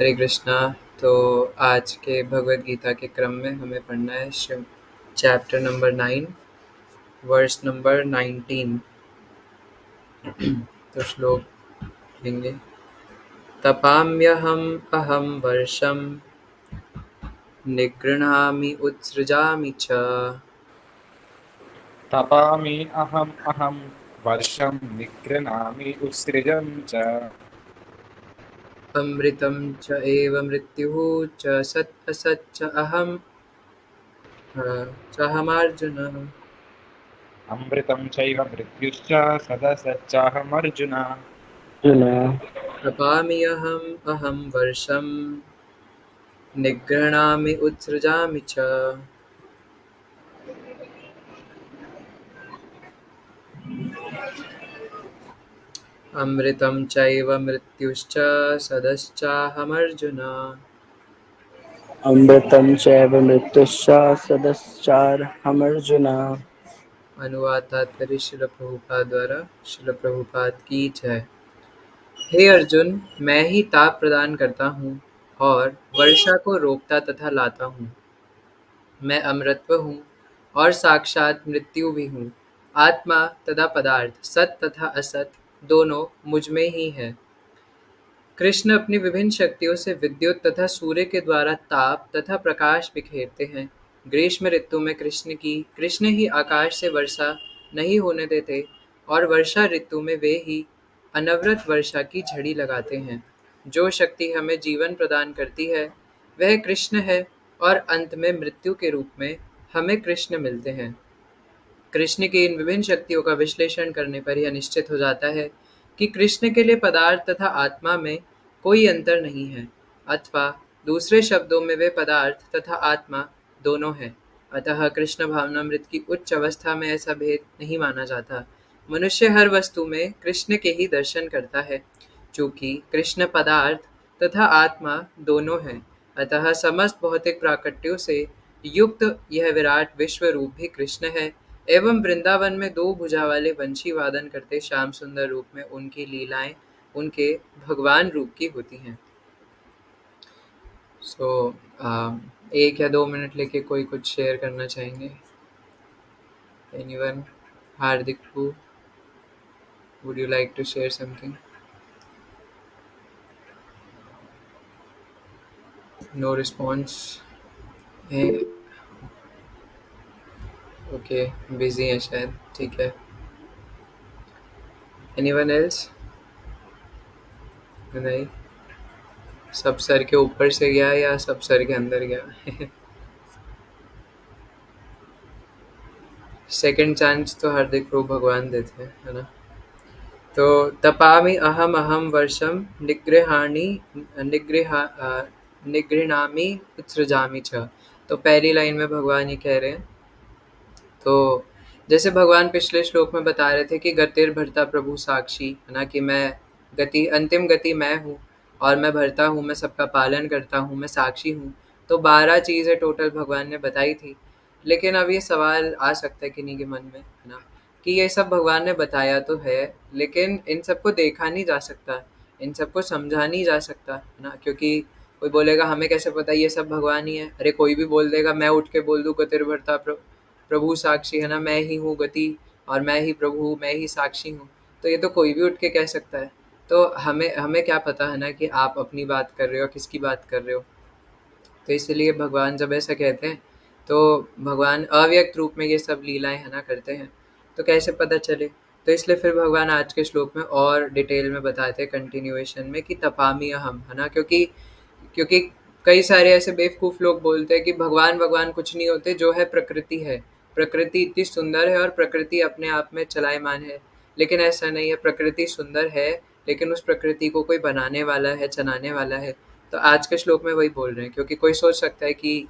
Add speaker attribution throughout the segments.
Speaker 1: हरे कृष्णा। तो आज के भगवद गीता के क्रम में हमें पढ़ना है शिव चैप्टर नंबर 9 वर्स नंबर 19। तो श्लोक लेंगे। तपाम्यहम अहम वर्षम निगृह्णामि उत्सृजामि च
Speaker 2: तपामि अहं वर्षं निगृह्णामि उत्सृजं च।
Speaker 1: अमृतं च एव मृत्युः च सत् असत् च चाहमार्जुन।
Speaker 2: अमृतं चैव मृत्युश्च सदसच्चाहमर्जुन।
Speaker 3: अर्जुन।
Speaker 1: तपाम्यहम अहम वर्षम निगृह्णामि उत्सृजामि च अमृतं चैव मृत्युश्च सदश्चाहमर्जुन।
Speaker 3: अमृतं चैव मृत्युश्च सदश्चाहमर्जुन।
Speaker 1: अनुवाद तात्पर्य श्रील प्रभुपाद द्वारा। श्रील प्रभुपाद की जय। हे अर्जुन, मैं ही ताप प्रदान करता हूँ और वर्षा को रोकता तथा लाता हूँ। मैं अमृतत्व हूँ और साक्षात मृत्यु भी हूँ। आत्मा तथा पदार्थ, सत तथा असत, दोनों मुझ में ही है। कृष्ण अपनी विभिन्न शक्तियों से विद्युत तथा सूर्य के द्वारा ताप तथा प्रकाश बिखेरते हैं। ग्रीष्म ऋतु में कृष्ण ही आकाश से वर्षा नहीं होने देते और वर्षा ऋतु में वे ही अनवरत वर्षा की झड़ी लगाते हैं। जो शक्ति हमें जीवन प्रदान करती है वह कृष्ण है और अंत में मृत्यु के रूप में हमें कृष्ण मिलते हैं। कृष्ण की इन विभिन्न शक्तियों का विश्लेषण करने पर यह निश्चित हो जाता है कि कृष्ण के लिए पदार्थ तथा आत्मा में कोई अंतर नहीं है, अथवा दूसरे शब्दों में वे पदार्थ तथा आत्मा दोनों हैं। अतः कृष्ण भावनामृत की उच्च अवस्था में ऐसा भेद नहीं माना जाता। मनुष्य हर वस्तु में कृष्ण के ही दर्शन करता है। चूंकि कृष्ण पदार्थ तथा आत्मा दोनों हैं, अतः समस्त भौतिक प्राकट्यों से युक्त यह विराट विश्व रूप भी कृष्ण है। एवं वृंदावन में दो भुजा वाले वंशी वादन करते श्याम सुंदर रूप में उनकी लीलाएं उनके भगवान रूप की होती हैं। सो एक या दो मिनट लेके कोई कुछ शेयर करना चाहेंगे? Anyone? Hardik too, would you like to share something? No response है। ओके, बिजी है शायद, ठीक है। Anyone else? नहीं, सब सर के ऊपर से गया या सब सर के अंदर गया? सेकंड चांस तो हार्दिक रूप भगवान देते हैं, है ना। तो तपामि अहम अहम वर्षम निगृह्णामि उत्सृजामि च। तो पहली लाइन में भगवान ये कह रहे हैं। तो जैसे भगवान पिछले श्लोक में बता रहे थे कि गतिर् भर्ता प्रभु साक्षी, है ना, कि मैं गति, अंतिम गति मैं हूँ और मैं भरता हूँ, मैं सबका पालन करता हूँ, मैं साक्षी हूँ। तो 12 चीज़ें टोटल भगवान ने बताई थी। लेकिन अब ये सवाल आ सकता है किन्हीं के मन में, है ना, कि ये सब भगवान ने बताया तो है, लेकिन इन सबको देखा नहीं जा सकता, इन सबको समझा नहीं जा सकता, है ना। क्योंकि कोई बोलेगा हमें कैसे पता ये सब भगवान ही है। अरे कोई भी बोल देगा, मैं उठ के बोल दूँ गतिर्भर्ता प्रभु साक्षी, है ना, मैं ही हूँ गति और मैं ही प्रभु, मैं ही साक्षी हूँ। तो ये तो कोई भी उठ के कह सकता है। तो हमें हमें क्या पता, है ना, कि आप अपनी बात कर रहे हो, किसकी बात कर रहे हो। तो इसलिए भगवान जब ऐसा कहते हैं तो भगवान अव्यक्त रूप में ये सब लीलाएं, है ना, करते हैं। तो कैसे पता चले? तो इसलिए फिर भगवान आज के श्लोक में और डिटेल में बताते हैं कंटिन्यूएशन में कि तपामी हम, है ना। क्योंकि क्योंकि कई सारे ऐसे बेवकूफ़ लोग बोलते हैं कि भगवान भगवान कुछ नहीं होते, जो है प्रकृति है। प्रकृति इतनी सुंदर है और प्रकृति अपने आप में चलायमान है। लेकिन ऐसा नहीं है, प्रकृति सुंदर है लेकिन उस प्रकृति को कोई बनाने वाला है, चलाने वाला है। तो आज के श्लोक में वही बोल रहे हैं। क्योंकि कोई सोच सकता है कि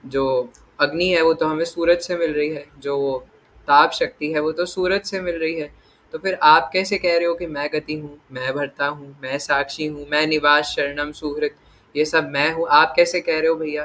Speaker 1: जो अग्नि है वो तो हमें सूरज से मिल रही है, जो वो ताप शक्ति है वो तो सूरज से मिल रही है। तो फिर आप कैसे कह रहे हो कि मैं गति हूँ, मैं भरता हूँ, मैं साक्षी हूँ, मैं निवास शरणम सुहृत, ये सब मैं हूँ? आप कैसे कह रहे हो भैया?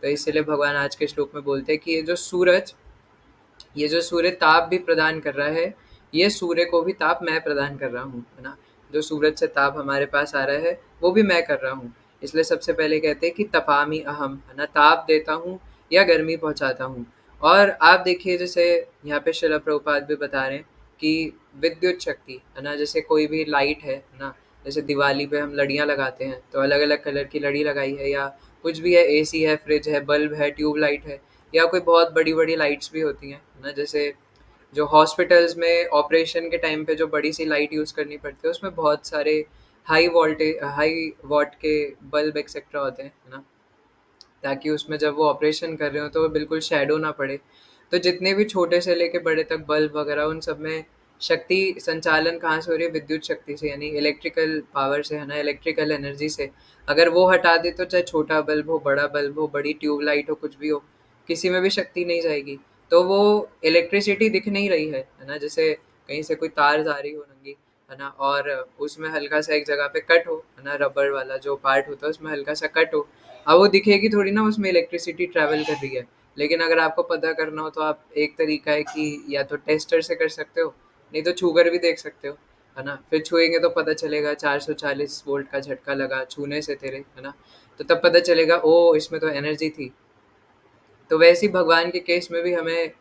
Speaker 1: तो इसलिए भगवान आज के श्लोक में बोलते हैं कि ये जो सूर्य ताप भी प्रदान कर रहा है, ये सूर्य को भी ताप मैं प्रदान कर रहा हूँ, है ना। जो सूरज से ताप हमारे पास आ रहा है वो भी मैं कर रहा हूँ। इसलिए सबसे पहले कहते हैं कि तपामि अहम, है ना, ताप देता हूँ या गर्मी पहुँचाता हूँ। और आप देखिए जैसे यहाँ पे शिला प्रभुपाद भी बता रहे हैं कि विद्युत शक्ति, है ना, जैसे कोई भी लाइट है ना, जैसे दिवाली पे हम लड़ियाँ लगाते हैं तो अलग अलग कलर की लड़ी लगाई है, या कुछ भी है, एसी है, फ्रिज है, बल्ब है, ट्यूब लाइट है, या कोई बहुत बड़ी बड़ी लाइट्स भी होती हैं, है ना, जैसे जो हॉस्पिटल्स में ऑपरेशन के टाइम पे जो बड़ी सी लाइट यूज़ करनी पड़ती है उसमें बहुत सारे हाई वॉट के बल्ब एक्सेट्रा होते हैं, है ना, ताकि उसमें जब वो ऑपरेशन कर रहे हो तो वो बिल्कुल शैडो ना पड़े। तो जितने भी छोटे से लेके बड़े तक बल्ब वगैरह, उन सब में शक्ति संचालन कहाँ से हो रही है? विद्युत शक्ति से, यानी इलेक्ट्रिकल पावर से, है ना, इलेक्ट्रिकल एनर्जी से। अगर वो हटा दे तो चाहे छोटा बल्ब हो, बड़ा बल्ब हो, बड़ी ट्यूबलाइट हो, कुछ भी हो, किसी में भी शक्ति नहीं जाएगी। तो वो इलेक्ट्रिसिटी दिख नहीं रही है ना, जैसे कहीं से कोई तार जा रही हो नंगी, है ना, और उसमें हल्का सा एक जगह पे कट हो, है ना, रबर वाला जो पार्ट होता है उसमें हल्का सा कट हो, अब वो दिखेगी थोड़ी ना, उसमें इलेक्ट्रिसिटी ट्रैवल कर रही है। लेकिन अगर आपको पता करना हो तो आप, एक तरीका है कि या तो टेस्टर से कर सकते हो, नहीं तो छूकर भी देख सकते हो, है ना, फिर छुएंगे तो पता चलेगा 440 वोल्ट का झटका लगा छूने से तेरे, है ना, तो तब पता चलेगा ओ इसमें तो एनर्जी थी। तो वैसे ही भगवान के केस में भी हमें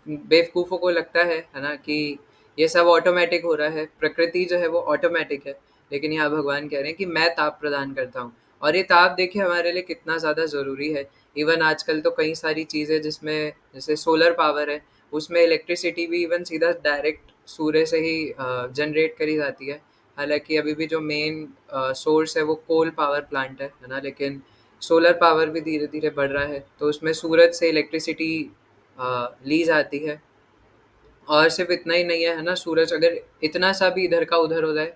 Speaker 1: बेवकूफ़ों को लगता है ना, कि ये सब ऑटोमेटिक हो रहा है, प्रकृति जो है वो ऑटोमेटिक है। लेकिन यहाँ भगवान कह रहे हैं कि मैं ताप प्रदान करता हूँ, और ये ताप देखिए हमारे लिए कितना ज़्यादा ज़रूरी है। इवन आजकल तो कई सारी चीज़ें जिसमें जैसे सोलर पावर है, उसमें इलेक्ट्रिसिटी भी इवन सीधा डायरेक्ट सूर्य से ही जनरेट करी जाती है। हालांकि अभी भी जो मेन सोर्स है वो कोल पावर प्लांट है ना, लेकिन सोलर पावर भी धीरे धीरे बढ़ रहा है, तो उसमें सूरज से इलेक्ट्रिसिटी ली जाती है। और सिर्फ इतना ही नहीं है ना, सूरज अगर इतना सा भी इधर का उधर हो जाए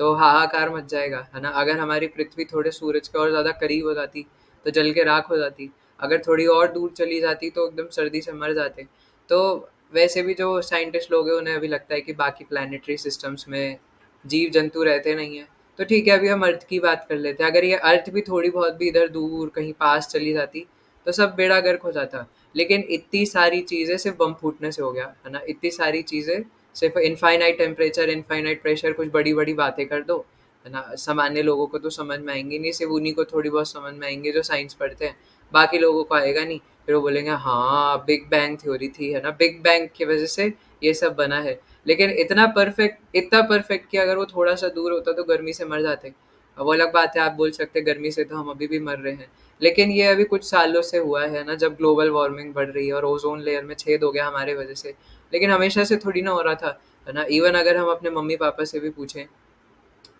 Speaker 1: तो हाहाकार मच जाएगा, है ना। अगर हमारी पृथ्वी थोड़े सूरज के और ज़्यादा करीब हो जाती तो जल के राख हो जाती, अगर थोड़ी और दूर चली जाती तो एकदम सर्दी से मर जाते। तो वैसे भी जो साइंटिस्ट लोग हैं उन्हें अभी लगता है कि बाकी प्लानिटरी सिस्टम्स में जीव जंतु रहते नहीं हैं। तो ठीक है, अभी हम अर्थ की बात कर लेते हैं। अगर ये अर्थ भी थोड़ी बहुत भी इधर दूर कहीं पास चली जाती तो सब बेड़ा गर्क हो जाता। लेकिन इतनी सारी चीज़ें सिर्फ बम फूटने से हो गया, है ना, इतनी सारी चीज़ें सिर्फ इनफाइनाइट टेम्परेचर, इनफाइनाइट प्रेशर, कुछ बड़ी बड़ी बातें कर दो, है ना, सामान्य लोगों को तो समझ में आएंगी नहीं, सिर्फ उन्हीं को थोड़ी बहुत समझ में आएंगे जो साइंस पढ़ते हैं, बाकी लोगों को आएगा नहीं। फिर वो बोलेंगे हाँ बिग बैंग थ्योरी थी, है ना, बिग बैंग की वजह से ये सब बना है। लेकिन इतना परफेक्ट कि अगर वो थोड़ा सा दूर होता तो गर्मी से मर जाते। अब वो अलग बात है, आप बोल सकते हैं गर्मी से तो हम अभी भी मर रहे हैं, लेकिन ये अभी कुछ सालों से हुआ है ना, जब ग्लोबल वार्मिंग बढ़ रही है और ओजोन लेयर में छेद हो गया हमारे वजह से। लेकिन हमेशा से थोड़ी ना हो रहा था, है ना। इवन अगर हम अपने मम्मी पापा से भी पूछें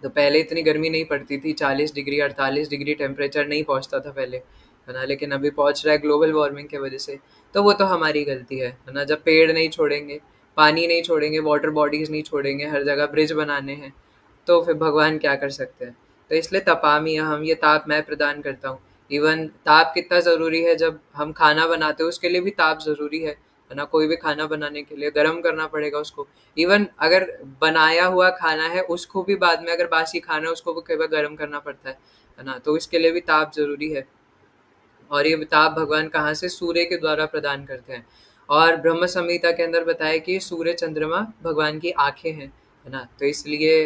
Speaker 1: तो पहले इतनी गर्मी नहीं पड़ती थी, 40 डिग्री 48 डिग्री टेम्परेचर नहीं पहुंचता था पहले, है ना, लेकिन अभी पहुंच रहा है ग्लोबल वार्मिंग की वजह से। तो वो तो हमारी गलती है ना, जब पेड़ नहीं छोड़ेंगे, पानी नहीं छोड़ेंगे, वाटर बॉडीज नहीं छोड़ेंगे, हर जगह ब्रिज बनाने हैं, तो फिर भगवान क्या कर सकते हैं। तो इसलिए तपामी हम, ये ताप मैं प्रदान करता हूँ। इवन ताप कितना ज़रूरी है, जब हम खाना बनाते हैं उसके लिए भी ताप ज़रूरी है ना। कोई भी खाना बनाने के लिए गर्म करना पड़ेगा उसको। इवन अगर बनाया हुआ खाना है उसको भी बाद में, अगर बासी खाना है उसको भी कई बार गर्म करना पड़ता है ना, तो इसके लिए भी ताप ज़रूरी है। और ये ताप भगवान कहाँ से? सूर्य के द्वारा प्रदान करते हैं। और ब्रह्म संहिता के अंदर बताया कि सूर्य चंद्रमा भगवान की आंखें हैं, है ना, तो इसलिए।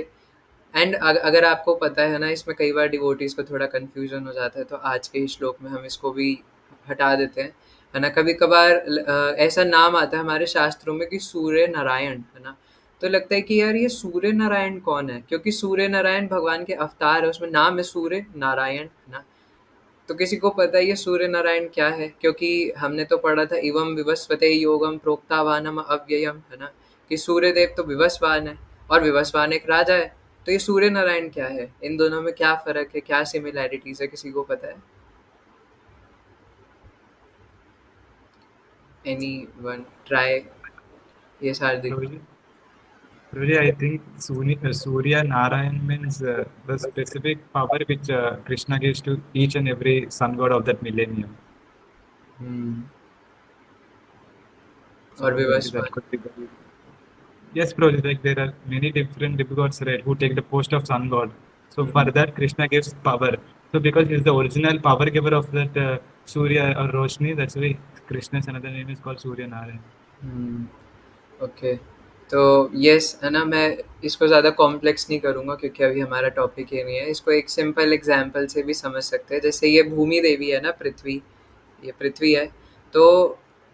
Speaker 1: एंड अगर आपको पता है ना, इसमें कई बार डिवोटीज को थोड़ा कंफ्यूजन हो जाता है, तो आज के ही श्लोक में हम इसको भी हटा देते हैं, है ना। कभी कभार ऐसा नाम आता है हमारे शास्त्रों में कि सूर्य नारायण, है ना, तो लगता है कि यार ये सूर्य नारायण कौन है, क्योंकि सूर्य नारायण भगवान के अवतार है, उसमें नाम है सूर्य नारायण, है ना। तो किसी को पता है ये सूर्य नारायण क्या है? क्योंकि हमने तो पढ़ा था इवम विवस्वते योगम प्रोक्तावानम अव्ययम, है ना, कि सूर्य देव तो विवस्वान है और विवस्वान एक राजा है। तो ये सूर्य नारायण क्या है? इन दोनों में क्या फर्क है, क्या सिमिलैरिटीज है, किसी को पता है? Any one try? ये हार्दिक।
Speaker 2: Prabhuji, Prabhuji, I think Surya Narayan means the specific power which Krishna gives to each and every sun god of that millennium.
Speaker 1: हम्म। और
Speaker 2: So maybe that
Speaker 1: Vivasvan.
Speaker 2: could be the. Yes, Prabhuji, like there are many different demigods, right, who take the post of sun god. So for
Speaker 1: hmm.
Speaker 2: that, Krishna gives power. So because he's the original power giver of that Surya or Roshni, that's why Krishna's another name is called Surya Narayan.
Speaker 1: Hmm. Okay. तो yes है ना, मैं इसको ज़्यादा complex नहीं करूँगा क्योंकि अभी हमारा टॉपिक ये नहीं है। इसको एक सिंपल एग्जांपल से भी समझ सकते हैं। जैसे ये भूमि देवी है ना, पृथ्वी, ये पृथ्वी है। तो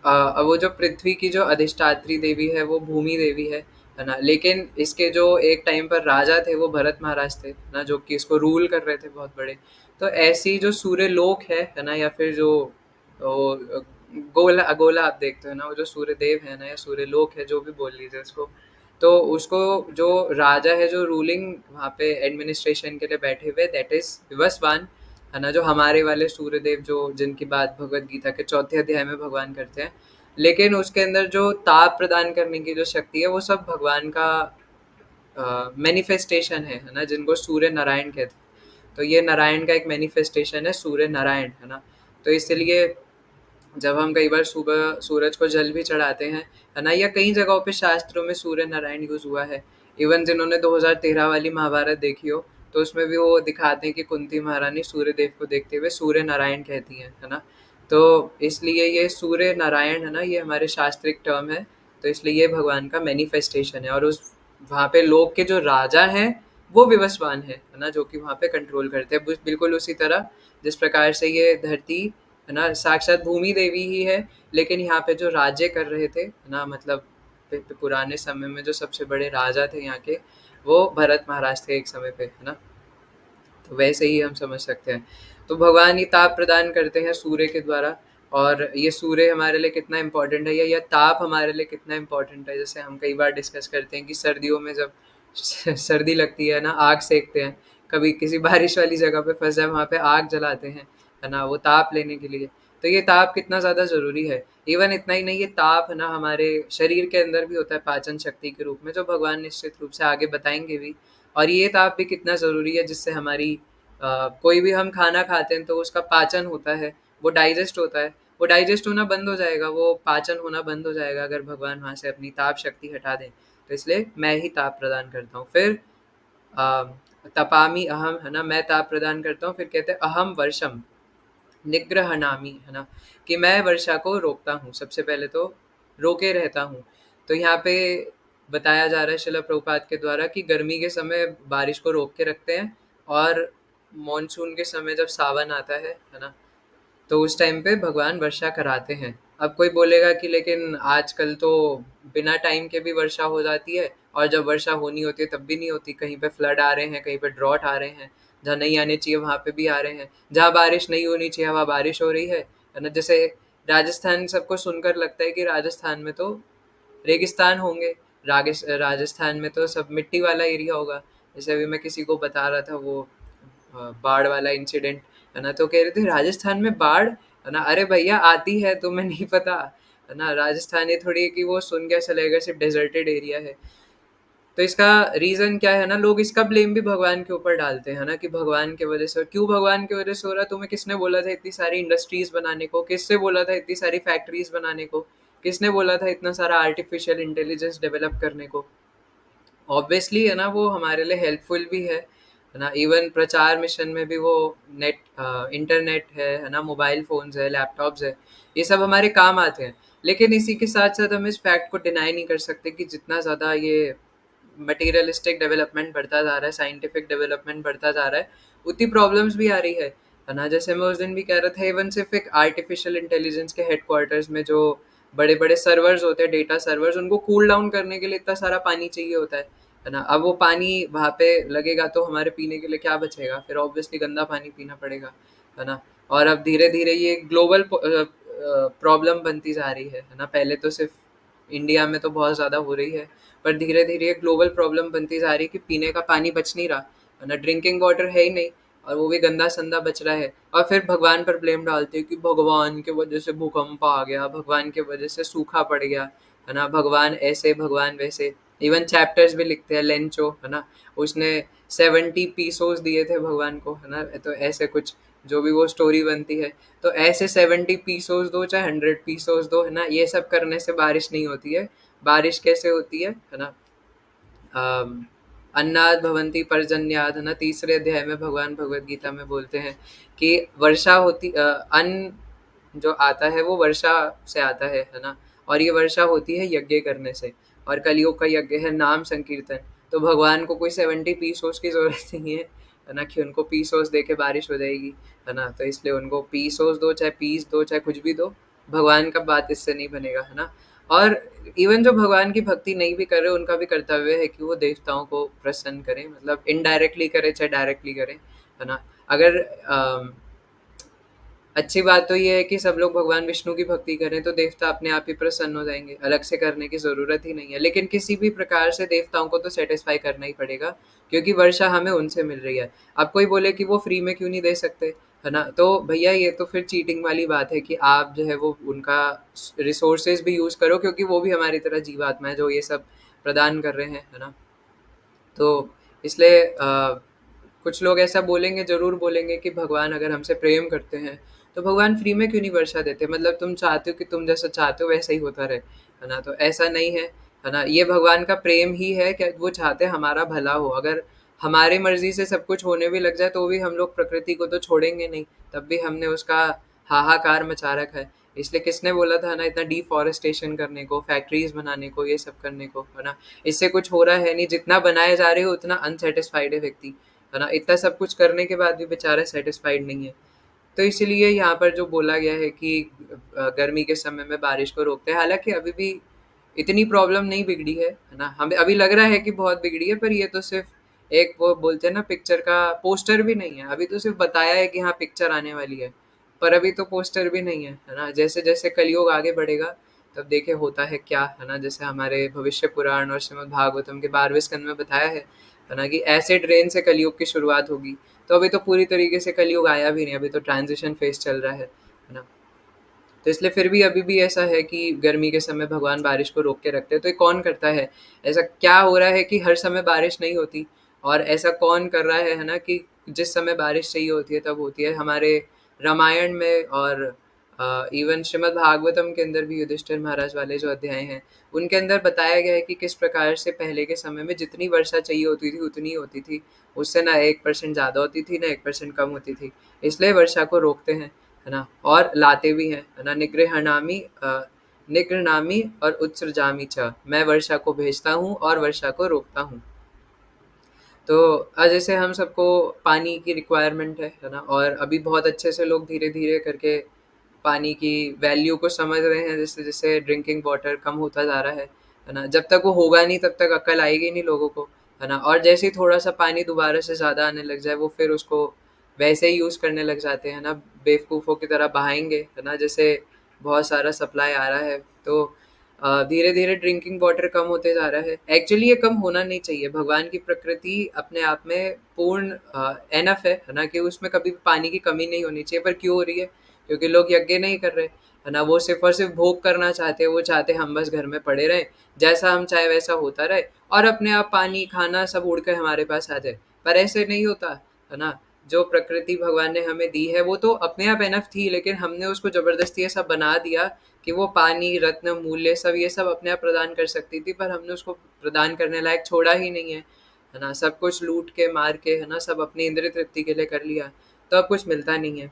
Speaker 1: अब वो जो पृथ्वी की जो अधिष्ठात्री देवी है वो भूमि देवी है ना। लेकिन इसके जो एक टाइम पर राजा थे वो भरत महाराज थे ना, जो कि इसको रूल कर रहे थे बहुत बड़े। तो ऐसी जो सूर्य लोक है ना, या फिर जो वो गोला अगोला आप देखते हो ना, वो जो सूर्य देव है ना, या सूर्य लोक है, जो भी बोल लीजिए उसको। तो उसको जो राजा है, जो रूलिंग वहाँ पे एडमिनिस्ट्रेशन के लिए बैठे हुए, दैट इज विवस्वान है ना, जो हमारे वाले सूर्यदेव, जो जिनकी बात भगवत गीता के 4थे अध्याय में भगवान करते हैं। लेकिन उसके अंदर जो ताप प्रदान करने की जो शक्ति है वो सब भगवान का मैनिफेस्टेशन है ना, जिनको सूर्य नारायण कहते हैं। तो ये नारायण का एक मैनिफेस्टेशन है, सूर्य नारायण है ना। तो इसलिए जब हम कई बार सुबह सूरज को जल भी चढ़ाते हैं है ना, या कई जगहों पे शास्त्रों में सूर्य नारायण यूज हुआ है। इवन जिन्होंने 2013 वाली महाभारत देखी हो, तो उसमें भी वो दिखाते हैं कि कुंती महारानी सूर्य देव को देखते हुए सूर्य नारायण कहती हैं है ना। तो इसलिए ये सूर्य नारायण है ना, ये हमारे शास्त्रिक टर्म है। तो इसलिए ये भगवान का मैनिफेस्टेशन है। और उस वहाँ पे लोक के जो राजा हैं वो विवस्वान है ना, जो कि वहाँ पे कंट्रोल करते हैं। बिल्कुल उसी तरह जिस प्रकार से ये धरती है ना साक्षात भूमि देवी ही है, लेकिन यहाँ पे जो राज्य कर रहे थे है ना, मतलब पुराने समय में जो सबसे बड़े राजा थे यहाँ के, वो भरत महाराज थे एक समय पे है ना। तो वैसे ही हम समझ सकते हैं। तो भगवान ही ताप प्रदान करते हैं सूर्य के द्वारा। और ये सूर्य हमारे लिए कितना इम्पोर्टेंट है, या ताप हमारे लिए कितना इम्पोर्टेंट है, जैसे हम कई बार डिस्कस करते हैं कि सर्दियों में जब सर्दी लगती है ना, आग सेकते हैं। कभी किसी बारिश वाली जगह पे फंस जाए, वहाँ पे आग जलाते हैं है ना, वो ताप लेने के लिए। तो ये ताप कितना ज़्यादा ज़रूरी है। इवन इतना ही नहीं, ये ताप है ना हमारे शरीर के अंदर भी होता है पाचन शक्ति के रूप में, जो भगवान निश्चित रूप से आगे बताएंगे भी। और ये ताप भी कितना ज़रूरी है, जिससे हमारी कोई भी हम खाना खाते हैं तो उसका पाचन होता है, वो डाइजेस्ट होता है। वो डाइजेस्ट होना बंद हो जाएगा, वो पाचन होना बंद हो जाएगा अगर भगवान वहाँ से अपनी ताप शक्ति हटा दें। तो इसलिए मैं ही ताप प्रदान करता हूँ। फिर अ, तपामि अहम है ना, मैं ताप प्रदान करता हूँ। फिर कहते हैं अहम वर्षम निग्रहणामि है ना, कि मैं वर्षा को रोकता हूँ। सबसे पहले तो रोके रहता हूँ। तो यहाँ पे बताया जा रहा है शिला प्रभुपाद के द्वारा कि गर्मी के समय बारिश को रोक के रखते हैं, और मॉनसून के समय जब सावन आता है ना, तो उस टाइम पे भगवान वर्षा कराते हैं। अब कोई बोलेगा कि लेकिन आजकल तो बिना टाइम के भी वर्षा हो जाती है, और जब वर्षा होनी होती है तब भी नहीं होती। कहीं पे फ्लड आ रहे हैं, कहीं पे ड्रॉट आ रहे हैं, जहाँ नहीं आने चाहिए वहाँ पे भी आ रहे हैं, जहाँ बारिश नहीं होनी चाहिए वहाँ बारिश हो रही है ना। जैसे राजस्थान, सबको सुनकर लगता है कि राजस्थान में तो रेगिस्तान होंगे, राजस्थान में तो सब मिट्टी वाला एरिया होगा। जैसे अभी मैं किसी को बता रहा था वो बाढ़ वाला इंसिडेंट है ना, तो कह रहे थे राजस्थान में बाढ़ है ना। अरे भैया आती है, तुम्हें नहीं पता है ना। राजस्थान ये थोड़ी है कि वो सुन के चलेगा सिर्फ डेजर्टेड एरिया है। तो इसका रीजन क्या है ना, लोग इसका ब्लेम भी भगवान के ऊपर डालते हैं ना, कि भगवान की वजह से। क्यों भगवान की वजह से हो रहा है? तुम्हें किसने बोला था इतनी सारी इंडस्ट्रीज बनाने को? किसने बोला था इतनी सारी फैक्ट्रीज बनाने को? किसने बोला था इतना सारा आर्टिफिशियल इंटेलिजेंस डेवलप करने को? ऑब्वियसली है ना, वो हमारे लिए हेल्पफुल भी है ना। इवन प्रचार मिशन में भी वो नेट इंटरनेट है ना, मोबाइल फ़ोन्स है, लैपटॉप्स है, ये सब हमारे काम आते हैं। लेकिन इसी के साथ-साथ हम इस फैक्ट को डिनाई नहीं कर सकते कि जितना ज़्यादा ये मटेरियलिस्टिक डेवलपमेंट बढ़ता जा रहा है, साइंटिफिक डेवलपमेंट बढ़ता जा रहा है, उतनी प्रॉब्लम्स भी आ रही है ना। जैसे मैं उस दिन भी कह रहा था, इवन सिर्फ एक आर्टिफिशियल इंटेलिजेंस के हेडक्वार्टर्स में जो बड़े-बड़े सर्वर्स होते हैं, डेटा सर्वर्स, उनको कूल डाउन करने के लिए इतना सारा पानी चाहिए होता है ना। अब वो पानी वहाँ पे लगेगा तो हमारे पीने के लिए क्या बचेगा? फिर ऑब्वियसली गंदा पानी पीना पड़ेगा, है ना। और अब धीरे-धीरे ये ग्लोबल प्रॉब्लम बनती जा रही है ना। पहले तो सिर्फ इंडिया में तो बहुत ज़्यादा हो रही है, पर धीरे-धीरे ये ग्लोबल प्रॉब्लम बनती जा रही है कि पीने का पानी बच नहीं रहा, है ना। ड्रिंकिंग वाटर है ही नहीं, और वो भी गंदा-संदा बच रहा है। और फिर भगवान पर ब्लेम डालते हैं कि भगवान की वजह से भूकंप आ गया, भगवान की वजह से सूखा पड़ गया, है ना। भगवान ऐसे, भगवान वैसे। इवन चैप्टर्स भी लिखते हैं लेंचो, है ना, उसने 70 पीसोस दिए थे भगवान को, है ना। तो ऐसे कुछ जो भी वो स्टोरी बनती है, तो ऐसे 70 पीसोस दो चाहे 100 पीसोस दो, है ना, ये सब करने से बारिश नहीं होती है। बारिश कैसे होती है ना। अन्नाद भवन्ति पर्जन्याद, है ना, तीसरे अध्याय में भगवान भगवत गीता में बोलते हैं कि वर्षा होती, अन्न जो आता है वो वर्षा से आता है ना। और ये वर्षा होती है यज्ञ करने से। और कलयुग का यज्ञ है नाम संकीर्तन। तो भगवान को कोई 70 पीसोस की ज़रूरत नहीं है ना, कि उनको पीसोस दे के बारिश हो जाएगी, है ना। तो इसलिए उनको पीसोस दो, चाहे पीस दो, चाहे कुछ भी दो, भगवान का बात इससे नहीं बनेगा, है ना। और इवन जो भगवान की भक्ति नहीं भी कर रहे, उनका भी कर्तव्य है कि वो देवताओं को प्रसन्न करें, मतलब इनडायरेक्टली करें चाहे डायरेक्टली करें, है ना। अगर अच्छी बात तो ये है कि सब लोग भगवान विष्णु की भक्ति करें तो देवता अपने आप ही प्रसन्न हो जाएंगे, अलग से करने की ज़रूरत ही नहीं है। लेकिन किसी भी प्रकार से देवताओं को तो सेटिस्फाई करना ही पड़ेगा, क्योंकि वर्षा हमें उनसे मिल रही है। अब कोई बोले कि वो फ्री में क्यों नहीं दे सकते, है ना, तो भैया ये तो फिर चीटिंग वाली बात है कि आप जो है वो उनका रिसोर्सेज भी यूज़ करो, क्योंकि वो भी हमारी तरह जीवात्मा है जो ये सब प्रदान कर रहे हैं, है ना। तो इसलिए कुछ लोग ऐसा बोलेंगे, ज़रूर बोलेंगे कि भगवान अगर हमसे प्रेम करते हैं तो भगवान फ्री में क्यों नहीं वर्षा देते, मतलब तुम चाहते हो कि तुम जैसा चाहते हो वैसा ही होता रहे, है ना। तो ऐसा नहीं है ना। ये भगवान का प्रेम ही है कि वो चाहते हैं हमारा भला हो। अगर हमारी मर्जी से सब कुछ होने भी लग जाए तो भी हम लोग प्रकृति को तो छोड़ेंगे नहीं, तब भी हमने उसका हाहाकार मचा रखा है। इसलिए किसने बोला था ना इतना डिफॉरेस्टेशन करने को, फैक्ट्रीज बनाने को, ये सब करने को, है ना। इससे कुछ हो रहा है नहीं, जितना बनाए जा रहे हो उतना अनसेटिस्फाइड है व्यक्ति, है ना। इतना सब कुछ करने के बाद भी बेचारा सेटिस्फाइड नहीं है। तो इसीलिए यहाँ पर जो बोला गया है कि गर्मी के समय में बारिश को रोकते हैं, हालांकि अभी भी इतनी प्रॉब्लम नहीं बिगड़ी है ना। हमें अभी लग रहा है कि बहुत बिगड़ी है, पर ये तो सिर्फ एक वो बोलते हैं ना पिक्चर का पोस्टर भी नहीं है। अभी तो सिर्फ बताया है कि हाँ पिक्चर आने वाली है, पर अभी तो पोस्टर भी नहीं है ना। जैसे जैसे कलयुग आगे बढ़ेगा तब देखे होता है क्या, है ना। जैसे हमारे भविष्य पुराण और श्रीमद् भागवतम के 12वें स्कंद में बताया है ना, कि एसिड रेन से कलयुग की शुरुआत होगी। तो अभी तो पूरी तरीके से कलयुग आया भी नहीं, अभी तो ट्रांजिशन फेज चल रहा है ना। तो इसलिए फिर भी अभी भी ऐसा है कि गर्मी के समय भगवान बारिश को रोक के रखते हैं। तो ये कौन करता है, ऐसा क्या हो रहा है कि हर समय बारिश नहीं होती, और ऐसा कौन कर रहा है ना, कि जिस समय बारिश चाहिए होती है तब होती है। हमारे रामायण में और इवन श्रीमद् भागवतम के अंदर भी युधिष्ठिर महाराज वाले जो अध्याय हैं उनके अंदर बताया गया है कि किस प्रकार से पहले के समय में जितनी वर्षा चाहिए होती थी उतनी होती थी, उससे ना 1% ज़्यादा होती थी ना 1% कम होती थी। इसलिए वर्षा को रोकते हैं, है ना, और लाते भी हैं, है ना। निगृह्णामि और उत्सृजामि च, मैं वर्षा को भेजता हूँ और वर्षा को रोकता हूँ। तो जैसे हम सबको पानी की रिक्वायरमेंट है ना, और अभी बहुत अच्छे से लोग धीरे धीरे करके पानी की वैल्यू को समझ रहे हैं। जैसे जैसे ड्रिंकिंग वाटर कम होता जा रहा है ना। जब तक वो होगा नहीं तब तक अक्ल आएगी नहीं लोगों को, है ना। और जैसे ही थोड़ा सा पानी दोबारा से ज़्यादा आने लग जाए वो फिर उसको वैसे ही यूज़ करने लग जाते हैं ना, बेवकूफ़ों की तरह बहाएंगे, है ना। जैसे बहुत सारा सप्लाई आ रहा है तो धीरे धीरे ड्रिंकिंग वाटर कम होते जा रहा है। एक्चुअली ये कम होना नहीं चाहिए। भगवान की प्रकृति अपने आप में पूर्ण एनफ है ना, कि उसमें कभी भी पानी की कमी नहीं होनी चाहिए। पर क्यों हो रही है, क्योंकि लोग यज्ञ नहीं कर रहे, है ना। वो सिर्फ और सिर्फ भोग करना चाहते हैं। वो चाहते हैं हम बस घर में पड़े रहें, जैसा हम चाहे वैसा होता रहे, और अपने आप पानी खाना सब उड़ कर हमारे पास आ जाए। पर ऐसे नहीं होता, है ना। जो प्रकृति भगवान ने हमें दी है वो तो अपने आप एनफ थी, लेकिन हमने उसको जबरदस्ती ऐसा बना दिया कि वो पानी, रत्न, मूल्य सब ये सब अपने आप प्रदान कर सकती थी, पर हमने उसको प्रदान करने लायक छोड़ा ही नहीं है ना। सब कुछ लूट के मार के, है ना, सब अपनी इंद्रिय तृप्ति के लिए कर लिया, तो अब कुछ मिलता नहीं है।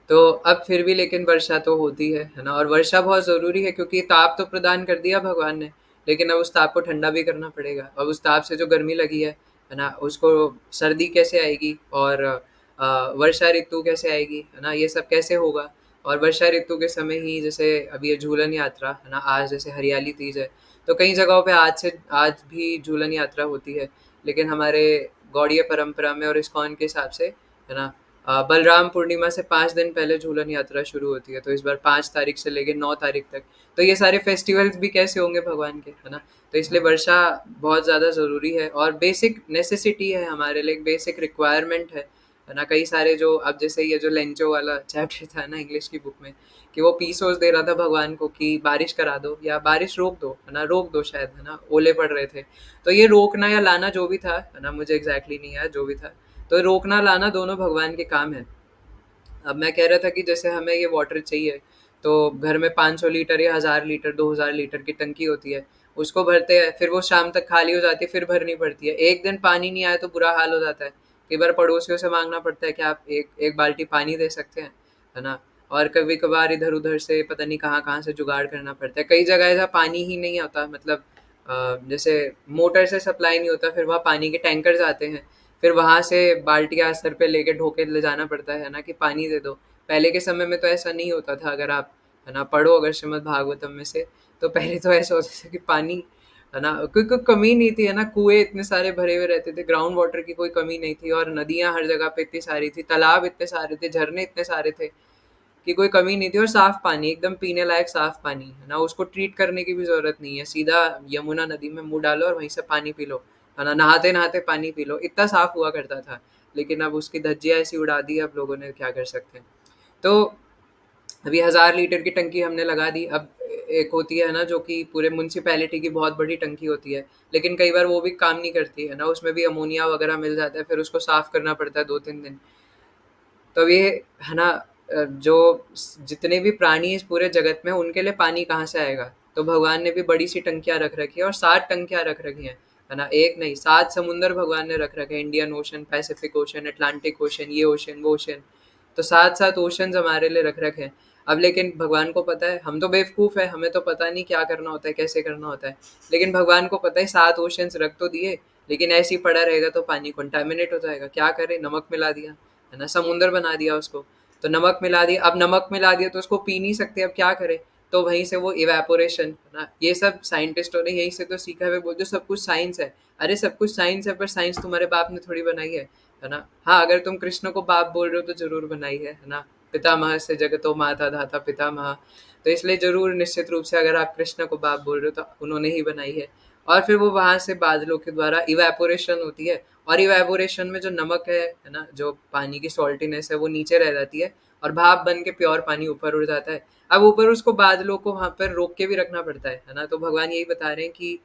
Speaker 1: तो अब फिर भी लेकिन वर्षा तो होती है ना। और वर्षा बहुत ज़रूरी है, क्योंकि ताप तो प्रदान कर दिया भगवान ने, लेकिन अब उस ताप को ठंडा भी करना पड़ेगा। अब उस ताप से जो गर्मी लगी है ना, उसको सर्दी कैसे आएगी, और वर्षा ऋतु कैसे आएगी, है ना, ये सब कैसे होगा। और वर्षा ऋतु के समय ही जैसे अभी ये झूलन यात्रा है ना, आज जैसे हरियाली तीज है, तो कई जगहों पे आज भी झूलन यात्रा होती है। लेकिन हमारे गौड़ीय परंपरा में और इस्कॉन के हिसाब से, है ना, बलराम पूर्णिमा से 5 दिन पहले झूलन यात्रा शुरू होती है। तो इस बार 5 तारीख से लेकर 9 तारीख तक, तो ये सारे फेस्टिवल्स भी कैसे होंगे भगवान के, है ना। तो इसलिए वर्षा बहुत ज़्यादा ज़रूरी है और बेसिक नेसेसिटी है हमारे लिए, बेसिक रिक्वायरमेंट है ना। कई सारे जो अब जैसे ये जो लेंचो वाला चैप्टर था ना इंग्लिश की बुक में, कि वो पीसोस दे रहा था भगवान को कि बारिश करा दो या बारिश रोक दो, है ना, रोक दो शायद, है ना, ओले पड़ रहे थे। तो ये रोकना या लाना जो भी था, है ना, मुझे एग्जैक्टली नहीं आया, जो भी था, तो रोकना लाना दोनों भगवान के काम है। अब मैं कह रहा था कि जैसे हमें ये वाटर चाहिए, तो घर में 500 लीटर या 1000 लीटर 2000 लीटर की टंकी होती है, उसको भरते हैं, फिर वो शाम तक खाली हो जाती है, फिर भरनी पड़ती है। एक दिन पानी नहीं आया तो बुरा हाल हो जाता है। कई बार पड़ोसियों से मांगना पड़ता है कि आप एक एक बाल्टी पानी दे सकते हैं, है ना। और कभी कभार इधर उधर से पता नहीं कहाँ कहाँ से जुगाड़ करना पड़ता है। कई जगह ऐसा पानी ही नहीं आता, मतलब जैसे मोटर से सप्लाई नहीं होता, फिर वहाँ पानी के टैंकर्स आते हैं, फिर वहाँ से बाल्टियाँ सर पे लेके ढोके ले जाना पड़ता है ना, कि पानी दे दो। पहले के समय में तो ऐसा नहीं होता था। अगर आप है ना पढ़ो अगर श्रीमद् भागवतम में से, तो पहले तो ऐसा होता था कि पानी है ना कोई कमी नहीं थी, है ना, कुएं इतने सारे भरे हुए रहते थे, ग्राउंड वाटर की कोई कमी नहीं थी, और नदियां हर जगह पे इतनी सारी थी, तालाब इतने सारे थे, झरने इतने सारे थे कि कोई कमी नहीं थी, और साफ पानी, एकदम पीने लायक साफ पानी, है ना। उसको ट्रीट करने की भी जरूरत नहीं है, सीधा यमुना नदी में मुंह डालो और वहीं से पानी पी लो, है ना, नहाते नहाते पानी पी लो, इतना साफ हुआ करता था। लेकिन अब उसकी धज्जियां ऐसी उड़ा दी, अब लोगों ने क्या कर सकते हैं। तो अभी 1000 लीटर की टंकी हमने लगा दी। अब एक होती है ना जो कि पूरे म्यूनसिपैलिटी की बहुत बड़ी टंकी होती है, लेकिन कई बार वो भी काम नहीं करती, है ना, उसमें भी अमोनिया वगैरह मिल जाता है, फिर उसको साफ करना पड़ता है 2-3 दिन। तो अब ये है ना जो जितने भी प्राणी इस पूरे जगत में, उनके लिए पानी कहाँ से आएगा। तो भगवान ने भी बड़ी सी टंकियाँ रख रखी है, और 7 टंकियाँ रख रखी हैं, है ना, एक नहीं 7 समुंदर भगवान ने रख रखे हैं, Indian ocean, Pacific ocean, Atlantic ocean, ये ओशन वो ओशन। तो 7-7 ओशंस हमारे लिए रख रखे हैं। अब लेकिन भगवान को पता है, हम तो बेवकूफ़ है, हमें तो पता नहीं क्या करना होता है, कैसे करना होता है। लेकिन भगवान को पता है 7 ओशंस रख तो दिए, लेकिन ऐसे ही पड़ा रहेगा तो पानी कंटामिनेट हो जाएगा, क्या करें, नमक मिला दिया, है ना, समुंदर बना दिया उसको। तो नमक मिला दिया, अब नमक मिला दिया तो उसको पी नहीं सकते, अब क्या करें। तो वहीं से वो इवेपोरेशन, है ना, ये सब साइंटिस्टों ने यहीं से तो सीखा है। बोलते सब कुछ साइंस है। अरे सब कुछ साइंस है, पर साइंस तुम्हारे बाप ने थोड़ी बनाई है ना। हाँ, अगर तुम कृष्ण को बाप बोल रहे हो तो जरूर बनाई है ना। पितामह से जगतो माता धाता पितामह। तो इसलिए जरूर निश्चित रूप से अगर आप कृष्ण को बाप बोल रहे हो तो उन्होंने ही बनाई है। और फिर वो वहां से बादलों के द्वारा इवेपोरेशन होती है, और इवेपोरेशन में जो नमक है ना, जो पानी की सॉल्टीनेस है, वो नीचे रह जाती है, और भाप बन के प्योर पानी ऊपर उड़ जाता है। अब ऊपर उसको बादलों को वहां पर रोक के भी रखना पड़ता है ना। तो भगवान यही बता रहे हैं कि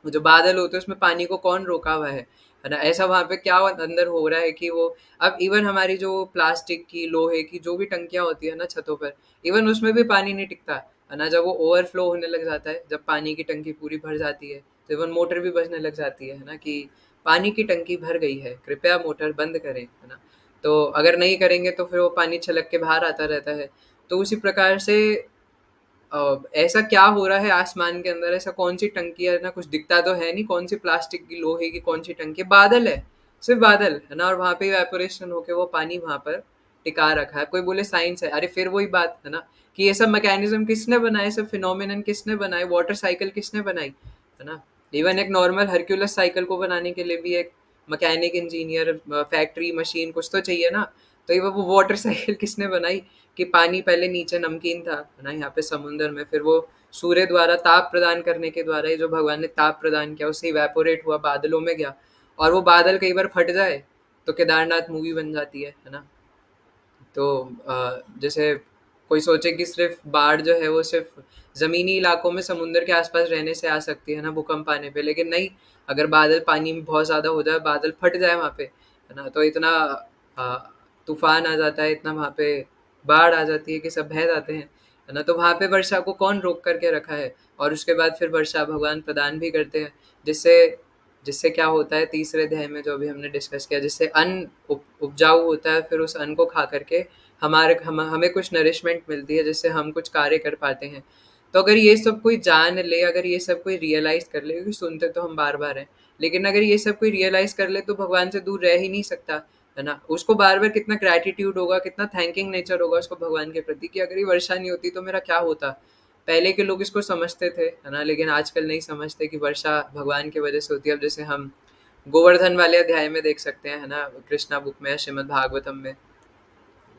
Speaker 1: वो जो बादल होते हैं उसमें पानी को कौन रोका हुआ है ना। ऐसा वहां पे क्या अंदर हो रहा है कि वो, अब इवन हमारी जो प्लास्टिक की, लोहे की जो भी टंकियां होती है ना छतों पर, इवन उसमें भी पानी नहीं टिकता, है ना। जब वो ओवरफ्लो होने लग जाता है, जब पानी की टंकी पूरी भर जाती है, तो इवन मोटर भी बजने लग जाती है ना, कि पानी की टंकी भर गई है, कृपया मोटर बंद करें, है ना। तो अगर नहीं करेंगे तो फिर वो पानी छलक के बाहर आता रहता है। तो उसी प्रकार से ऐसा क्या हो रहा है आसमान के अंदर, ऐसा कौन सी टंकी है ना, कुछ दिखता तो है नहीं, कौन सी प्लास्टिक की, लोहे की, कौन सी टंकी, बादल है, सिर्फ बादल, है ना। और वहां पे इवेपोरेशन होके वो पानी वहां पर टिका रखा है। कोई बोले साइंस है, अरे फिर वही बात है ना, कि ये सब मैकेनिज्म किसने बनाए, सब फिनोमिनन किसने बनाए, वाटर साइकिल किसने बनाई, है ना। इवन एक नॉर्मल हरक्यूलस साइकिल को बनाने के लिए भी एक मैकेनिक, इंजीनियर, फैक्ट्री, मशीन कुछ तो चाहिए ना। तो ये वो वाटर साइकिल किसने बनाई, कि पानी पहले नीचे नमकीन था, है ना, यहाँ पे समुंदर में, फिर वो सूर्य द्वारा ताप प्रदान करने के द्वारा, ये जो भगवान ने ताप प्रदान किया, उससे इवेपोरेट हुआ, बादलों में गया। और वो बादल कई बार फट जाए तो केदारनाथ मूवी बन जाती है ना। तो जैसे कोई सोचे कि सिर्फ बाढ़ जो है वो सिर्फ ज़मीनी इलाकों में समुंदर के आसपास रहने से आ सकती है ना, भूकंप आने पे, लेकिन नहीं। अगर बादल पानी में बहुत ज़्यादा हो जाए, बादल फट जाए वहाँ पे, है ना, तो इतना अ, तूफान आ जाता है, इतना वहाँ पे बाढ़ आ जाती है कि सब बह जाते हैं, है ना। तो वहाँ पे वर्षा को कौन रोक करके रखा है। और उसके बाद फिर वर्षा भगवान प्रदान भी करते हैं, जिससे जिससे क्या होता है, तीसरे अध्याय में जो अभी हमने डिस्कस किया, जिससे अन्न उपजाऊ होता है, फिर उस अन्न को खा करके हमें कुछ नरिशमेंट मिलती है, जिससे हम कुछ कार्य कर पाते हैं। तो अगर ये सब कोई जान ले, अगर ये सब कोई रियलाइज कर ले, क्योंकि सुनते तो हम बार बार हैं, लेकिन अगर ये सब कोई रियलाइज कर ले तो भगवान से दूर रह ही नहीं सकता, है ना। उसको बार बार कितना ग्रैटिट्यूड होगा, कितना थैंकिंग नेचर होगा उसको भगवान के प्रति, कि अगर ये वर्षा नहीं होती तो मेरा क्या होता। पहले के लोग इसको समझते थे, है ना, लेकिन आजकल नहीं समझते कि वर्षा भगवान की वजह से होती है। अब जैसे हम गोवर्धन वाले अध्याय में देख सकते हैं, है ना, कृष्णा बुक में, श्रीमद् भागवतम में,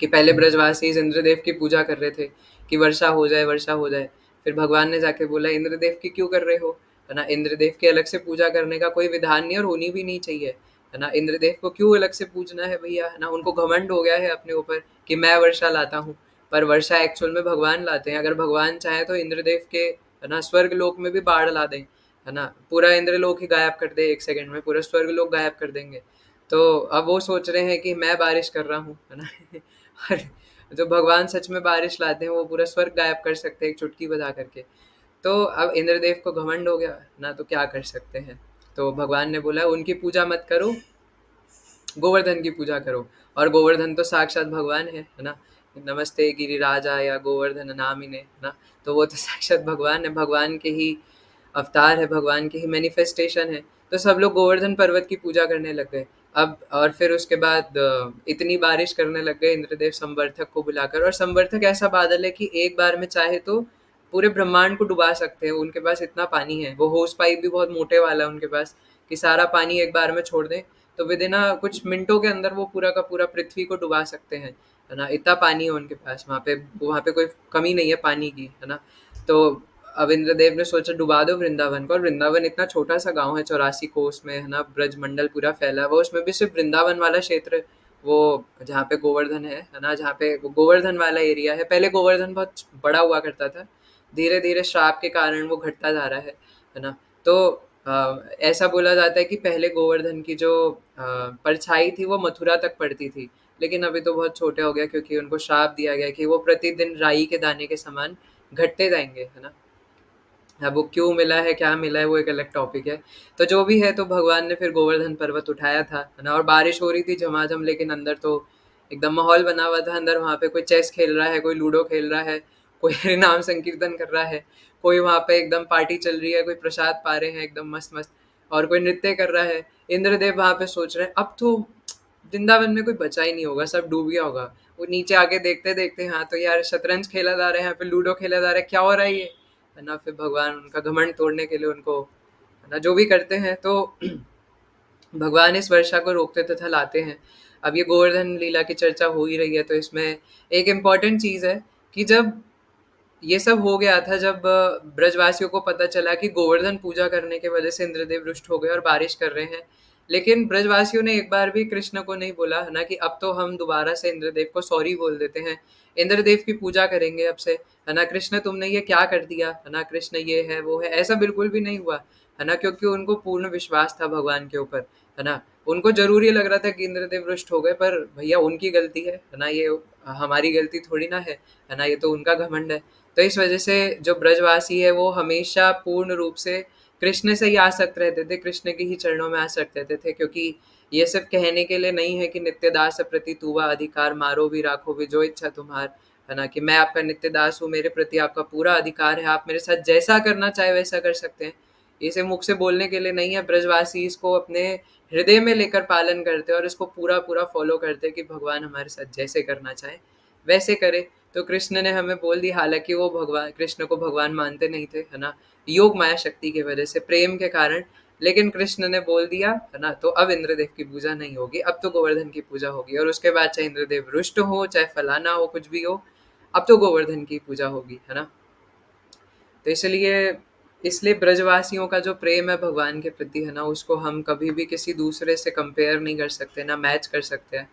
Speaker 1: कि पहले ब्रजवासी इंद्रदेव की पूजा कर रहे थे कि वर्षा हो जाए, वर्षा हो जाए। फिर भगवान ने जाके बोला, इंद्रदेव की क्यों कर रहे हो, है ना, इंद्रदेव की अलग से पूजा करने का कोई विधान नहीं और होनी भी नहीं चाहिए, है ना। इंद्रदेव को क्यों अलग से पूजना है भैया, है ना। उनको घमंड हो गया है अपने ऊपर कि मैं वर्षा लाता हूँ, पर वर्षा एक्चुअल में भगवान लाते हैं। अगर भगवान चाहे तो इंद्रदेव के, है ना, स्वर्ग लोक में भी बाढ़ ला दें, है ना, पूरा इंद्रलोक ही गायब कर दे, 1 सेकंड में पूरा स्वर्ग लोक गायब कर देंगे। तो अब वो सोच रहे हैं कि मैं बारिश कर रहा हूँ, है ना। और जो भगवान सच में बारिश लाते हैं वो पूरा स्वर्ग गायब कर सकते हैं एक चुटकी बजा करके। तो अब इंद्रदेव को घमंड हो गया ना, तो क्या कर सकते हैं। तो भगवान ने बोला उनकी पूजा मत करो, गोवर्धन की पूजा करो। और गोवर्धन तो साक्षात भगवान है ना। नमस्ते गिरिराजा या गोवर्धन नामिने, है ना? तो वो तो साक्षात भगवान है, भगवान के ही अवतार है, भगवान की ही मैनिफेस्टेशन है। तो सब लोग गोवर्धन पर्वत की पूजा करने लग गए। अब और फिर उसके बाद इतनी बारिश करने लग गए इंद्रदेव संवर्धक को बुलाकर, और संवर्धक ऐसा बादल है कि एक बार में चाहे तो पूरे ब्रह्मांड को डुबा सकते हैं, उनके पास इतना पानी है। वो होस पाइप भी बहुत मोटे वाला है उनके पास, कि सारा पानी एक बार में छोड़ दें तो विद इन कुछ मिनटों के अंदर वो पूरा का पूरा पृथ्वी को डुबा सकते हैं, है ना? इतना पानी है उनके पास, वहाँ पे कोई कमी नहीं है पानी की, है ना? तो अब इंद्रदेव ने सोचा डुबा दो वृंदावन को, और वृंदावन इतना छोटा सा गांव है 84 कोस में, है ना? ब्रज मंडल पूरा फैला है, वो उसमें भी सिर्फ वृंदावन वाला क्षेत्र, वो जहाँ पे गोवर्धन है ना? जहाँ पे वो गोवर्धन वाला एरिया है। पहले गोवर्धन बहुत बड़ा हुआ करता था, धीरे धीरे श्राप के कारण वो घटता जा रहा है ना? तो ऐसा बोला जाता है कि पहले गोवर्धन की जो परछाई थी वो मथुरा तक पड़ती थी, लेकिन अभी तो बहुत छोटे हो गया क्योंकि उनको श्राप दिया गया कि वो प्रतिदिन राई के दाने के समान घटते जाएंगे, है ना? अब वो क्यों मिला है, क्या मिला है, वो एक अलग टॉपिक है। तो जो भी है, तो भगवान ने फिर गोवर्धन पर्वत उठाया था, है ना? और बारिश हो रही थी झमाझम, लेकिन अंदर तो एकदम माहौल बना हुआ था। अंदर वहाँ पे कोई चेस खेल रहा है, कोई लूडो खेल रहा है, कोई नाम संकीर्तन कर रहा है, कोई वहाँ पे एकदम पार्टी चल रही है, कोई प्रसाद पा रहे हैं एकदम मस्त मस्त, और कोई नृत्य कर रहा है। इंद्रदेव वहाँ पे सोच रहे हैं अब तो वृंदावन में कोई बचा ही नहीं होगा, सब डूब गया होगा। वो नीचे आके देखते देखते, हाँ तो यार शतरंज खेला जा रहा है, यहाँ पे लूडो खेला जा रहा है, क्या हो रहा है ये, है ना? फिर भगवान उनका घमंड तोड़ने के लिए उनको, है ना, जो भी करते हैं, तो भगवान इस वर्षा को रोकते तथा लाते हैं। अब ये गोवर्धन लीला की चर्चा हो ही रही है, तो इसमें एक इम्पॉर्टेंट चीज़ है कि जब ये सब हो गया था, जब ब्रजवासियों को पता चला कि गोवर्धन पूजा करने की वजह से इंद्रदेव रुष्ट हो गए और बारिश कर रहे हैं, लेकिन ब्रजवासियों ने एक बार भी कृष्ण को नहीं बोला, है ना, कि अब तो हम दोबारा से इंद्रदेव को सॉरी बोल देते हैं, इंद्रदेव की पूजा करेंगे अब से, है ना? कृष्ण तुमने ये क्या कर दिया, है ना? कृष्ण ये है वो है, ऐसा बिल्कुल भी नहीं हुआ, है ना? क्योंकि उनको पूर्ण विश्वास था भगवान के ऊपर, है ना? उनको जरूर ये लग रहा था कि इंद्रदेव रुष्ट हो गए, पर भैया उनकी गलती है ना? ये हमारी गलती थोड़ी ना है ना? ये तो उनका घमंड है। तो इस वजह से जो ब्रजवासी है वो हमेशा पूर्ण रूप से कृष्ण से ही आसक्त रहते थे, कृष्ण के ही चरणों में आसक्त रहते थे, क्योंकि ये सिर्फ कहने के लिए नहीं है कि नित्य दास प्रति तुवा अधिकार मारो भी राखो भी जो इच्छा तुम्हार, है ना? कि मैं आपका नित्य दास हूँ, मेरे प्रति आपका पूरा अधिकार है, आप मेरे साथ जैसा करना चाहे वैसा कर सकते हैं। ये सिर्फ मुख से बोलने के लिए नहीं है, ब्रजवासी इसको अपने हृदय में लेकर पालन करते हैं और इसको पूरा पूरा फॉलो करते हैं कि भगवान हमारे साथ जैसे करना चाहे वैसे करे। तो कृष्ण ने हमें बोल दी, हालांकि वो भगवान कृष्ण को भगवान मानते नहीं थे, है ना, योग माया शक्ति की वजह से, प्रेम के कारण, लेकिन कृष्ण ने बोल दिया, है ना, तो अब इंद्रदेव की पूजा नहीं होगी, अब तो गोवर्धन की पूजा होगी, और उसके बाद चाहे इंद्रदेव रुष्ट हो, चाहे फलाना हो, कुछ भी हो, अब तो गोवर्धन की पूजा होगी, है ना? तो इसलिए इसलिए ब्रजवासियों का जो प्रेम है भगवान के प्रति, है ना, उसको हम कभी भी किसी दूसरे से कंपेयर नहीं कर सकते, ना मैच कर सकते हैं,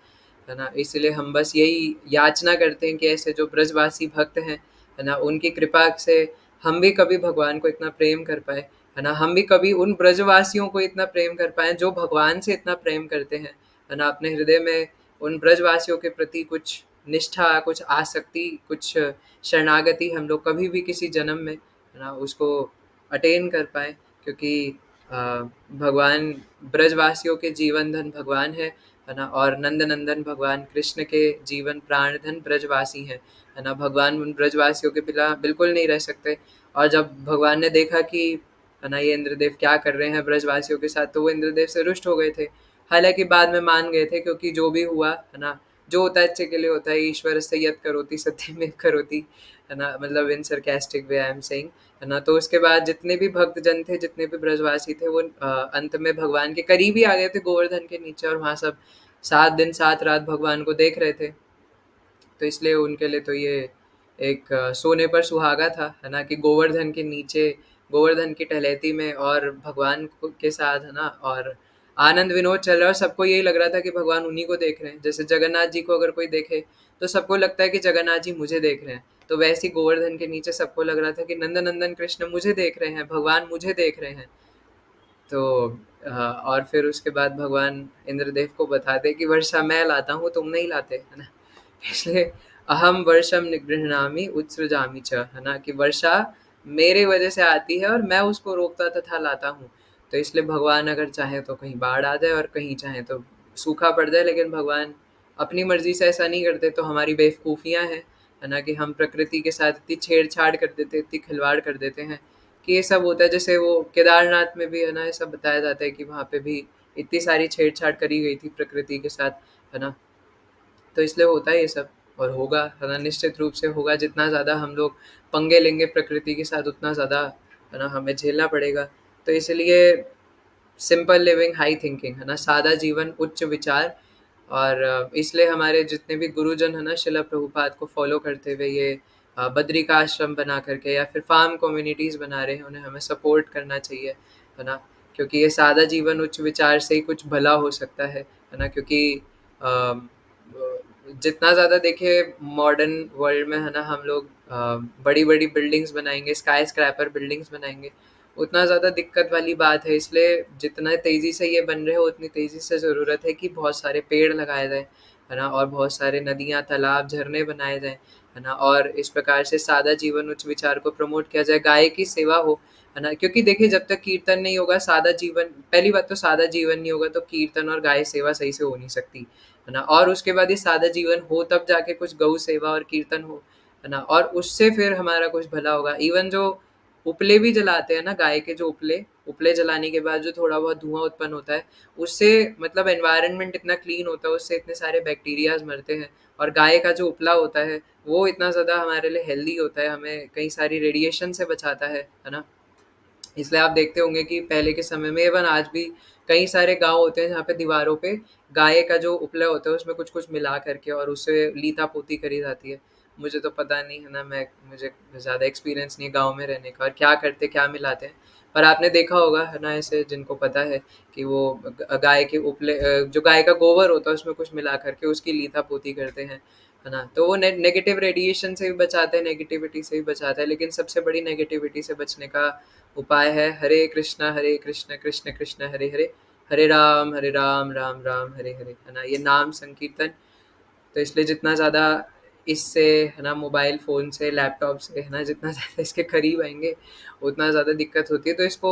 Speaker 1: है ना? इसलिए हम बस यही याचना करते हैं कि ऐसे जो ब्रजवासी भक्त हैं, है ना, उनकी कृपा से हम भी कभी भगवान को इतना प्रेम कर पाए, है ना? हम भी कभी उन ब्रजवासियों को इतना प्रेम कर पाए जो भगवान से इतना प्रेम करते हैं, है ना? अपने हृदय में उन ब्रजवासियों के प्रति कुछ निष्ठा, कुछ आसक्ति, कुछ शरणागति हम लोग कभी भी किसी जन्म में, है ना, उसको अटेन कर पाए, क्योंकि अ, भगवान ब्रजवासियों के जीवन धन भगवान है ना? और नंद नंदन भगवान कृष्ण के जीवन प्राण धन ब्रजवासी हैं, है ना? भगवान उन ब्रजवासियों के बिना बिल्कुल नहीं रह सकते। और जब भगवान ने देखा कि, है ना, ये इंद्रदेव क्या कर रहे हैं ब्रजवासियों के साथ, तो वो इंद्रदेव से रुष्ट हो गए थे। हालांकि बाद में मान गए थे, क्योंकि जो भी हुआ, है ना, जो होता है अच्छे के लिए होता है, ईश्वर से यत् करोति सत्यमेव करोति, है ना, मतलब in sarcastic way I am saying, है ना? तो उसके बाद जितने भी भक्त जन थे, जितने भी ब्रजवासी थे, वो अंत में भगवान के करीब ही आ गए थे, गोवर्धन के नीचे, और वहाँ सब 7 दिन 7 रात भगवान को देख रहे थे। तो इसलिए उनके लिए तो ये एक सोने पर सुहागा था, है ना, कि गोवर्धन के नीचे, गोवर्धन की टहलैती में और भगवान के साथ, है ना, और आनंद विनोद चल रहा है, और सबको यही लग रहा था कि भगवान उन्हीं को देख रहे हैं। जैसे जगन्नाथ जी को अगर कोई देखे तो सबको लगता है कि जगन्नाथ जी मुझे देख रहे हैं, तो वैसे ही गोवर्धन के नीचे सबको लग रहा था कि नंदनंदन कृष्ण मुझे देख रहे हैं, भगवान मुझे देख रहे हैं। तो और फिर उसके बाद भगवान इंद्रदेव को बताते कि वर्षा मैं लाता हूँ, तुम नहीं लाते, है ना? इसलिए अहम वर्षम निगृह्णामि उत्सृजामि च, है ना, कि वर्षा मेरे वजह से आती है और मैं उसको रोकता तथा लाता हूँ। तो इसलिए भगवान अगर चाहे तो कहीं बाढ़ आ जाए और कहीं चाहे तो सूखा पड़ जाए, लेकिन भगवान अपनी मर्जी से ऐसा नहीं करते तो हमारी बेवकूफ़ियाँ हैं, है ना, कि हम प्रकृति के साथ इतनी छेड़छाड़ कर देते, इतनी खिलवाड़ कर देते हैं कि ये सब होता है। जैसे वो केदारनाथ में भी, है ना, ऐसा बताया जाता है कि वहाँ पे भी इतनी सारी छेड़छाड़ करी गई थी प्रकृति के साथ, है ना। तो इसलिए होता है ये सब, और होगा, है ना, निश्चित रूप से होगा। जितना ज़्यादा हम लोग पंगे लेंगे प्रकृति के साथ उतना ज़्यादा, है ना, हमें झेलना पड़ेगा। तो इसलिए सिंपल लिविंग हाई थिंकिंग, है ना, सादा जीवन उच्च विचार। और इसलिए हमारे जितने भी गुरुजन है ना शिला प्रभुपाद को फॉलो करते हुए ये बद्री का आश्रम बना करके या फिर फार्म कम्युनिटीज़ बना रहे हैं, उन्हें हमें सपोर्ट करना चाहिए, है ना। क्योंकि ये सादा जीवन उच्च विचार से ही कुछ भला हो सकता है ना। क्योंकि अम, जितना ज़्यादा देखिए मॉडर्न वर्ल्ड में, है ना, हम लोग बड़ी बड़ी बिल्डिंग्स बनाएंगे, स्काई स्क्रैपर बिल्डिंग्स बनाएंगे, उतना ज़्यादा दिक्कत वाली बात है। इसलिए जितना तेज़ी से ये बन रहे हो उतनी तेज़ी से ज़रूरत है कि बहुत सारे पेड़ लगाए जाएँ, है ना, और बहुत सारे नदियाँ, तालाब, झरने बनाए जाएँ, है ना, और इस प्रकार से सादा जीवन उच्च विचार को प्रमोट किया जाए, गाय की सेवा हो, है ना। क्योंकि देखिए जब तक कीर्तन नहीं होगा, सादा जीवन, पहली बात तो सादा जीवन नहीं होगा तो कीर्तन और गाय सेवा सही से हो नहीं सकती, है ना। और उसके बाद ये सादा जीवन हो तब जाके कुछ गौ सेवा और कीर्तन हो, है ना, और उससे फिर हमारा कुछ भला होगा। इवन जो उपले भी जलाते हैं ना, गाय के जो उपले उपले जलाने के बाद जो थोड़ा बहुत धुआं उत्पन्न होता है, उससे मतलब एनवायरनमेंट इतना क्लीन होता है, उससे इतने सारे बैक्टीरियाज मरते हैं। और गाय का जो उपला होता है वो इतना ज़्यादा हमारे लिए हेल्दी होता है, हमें कई सारी रेडिएशन से बचाता है ना। इसलिए आप देखते होंगे कि पहले के समय में, एवं आज भी, कई सारे गांव होते हैं जहाँ पे दीवारों पे गाय का जो उपला होता है उसमें कुछ कुछ मिला करके और उससे लीता पोती करी जाती है। मुझे तो पता नहीं, है ना, मुझे ज़्यादा एक्सपीरियंस नहीं है गांव में रहने का और क्या करते क्या मिलाते हैं। पर आपने देखा होगा, है ना, ऐसे जिनको पता है कि वो गाय के उपले, जो गाय का गोबर होता है उसमें कुछ मिला करके उसकी लीता पोती करते हैं, है ना। तो वो नेगेटिव रेडिएशन से भी बचाते हैं, नेगेटिविटी से भी बचाता है। लेकिन सबसे बड़ी नेगेटिविटी से बचने का उपाय है हरे कृष्ण कृष्ण कृष्ण हरे हरे, हरे राम राम राम हरे हरे, है ना, ये नाम संकीर्तन। तो इसलिए जितना ज़्यादा इससे, है ना, मोबाइल फ़ोन से, लैपटॉप से, है ना, जितना ज़्यादा इसके करीब आएंगे उतना ज़्यादा दिक्कत होती है। तो इसको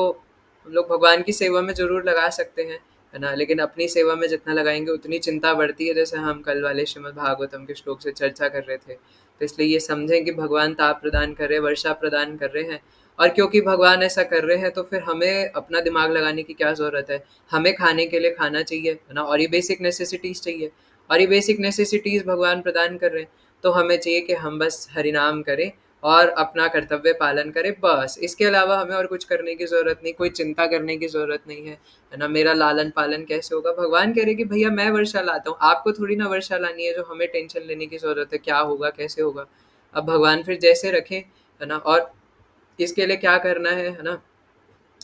Speaker 1: हम लोग भगवान की सेवा में ज़रूर लगा सकते हैं, है ना, लेकिन अपनी सेवा में जितना लगाएंगे उतनी चिंता बढ़ती है, जैसे हम कल वाले श्रीमद् भागवतम के श्लोक से चर्चा कर रहे थे। तो इसलिए ये समझें कि भगवान ताप प्रदान कर रहे हैं, वर्षा प्रदान कर रहे हैं, और क्योंकि भगवान ऐसा कर रहे हैं तो फिर हमें अपना दिमाग लगाने की क्या ज़रूरत है। हमें खाने के लिए खाना चाहिए, है ना, और ये बेसिक नेसेसिटीज़ चाहिए, और ये बेसिक नेसेसिटीज़ भगवान प्रदान कर रहे हैं। तो हमें चाहिए कि हम बस हरिनाम करें और अपना कर्तव्य पालन करें, बस। इसके अलावा हमें और कुछ करने की ज़रूरत नहीं, कोई चिंता करने की ज़रूरत नहीं है ना। मेरा लालन पालन कैसे होगा? भगवान कह रहे कि भैया मैं वर्षा लाता हूँ, आपको थोड़ी ना वर्षा लानी है, जो हमें टेंशन लेने की ज़रूरत है क्या होगा, कैसे होगा। अब भगवान फिर जैसे रखें, है ना। और इसके लिए क्या करना है ना,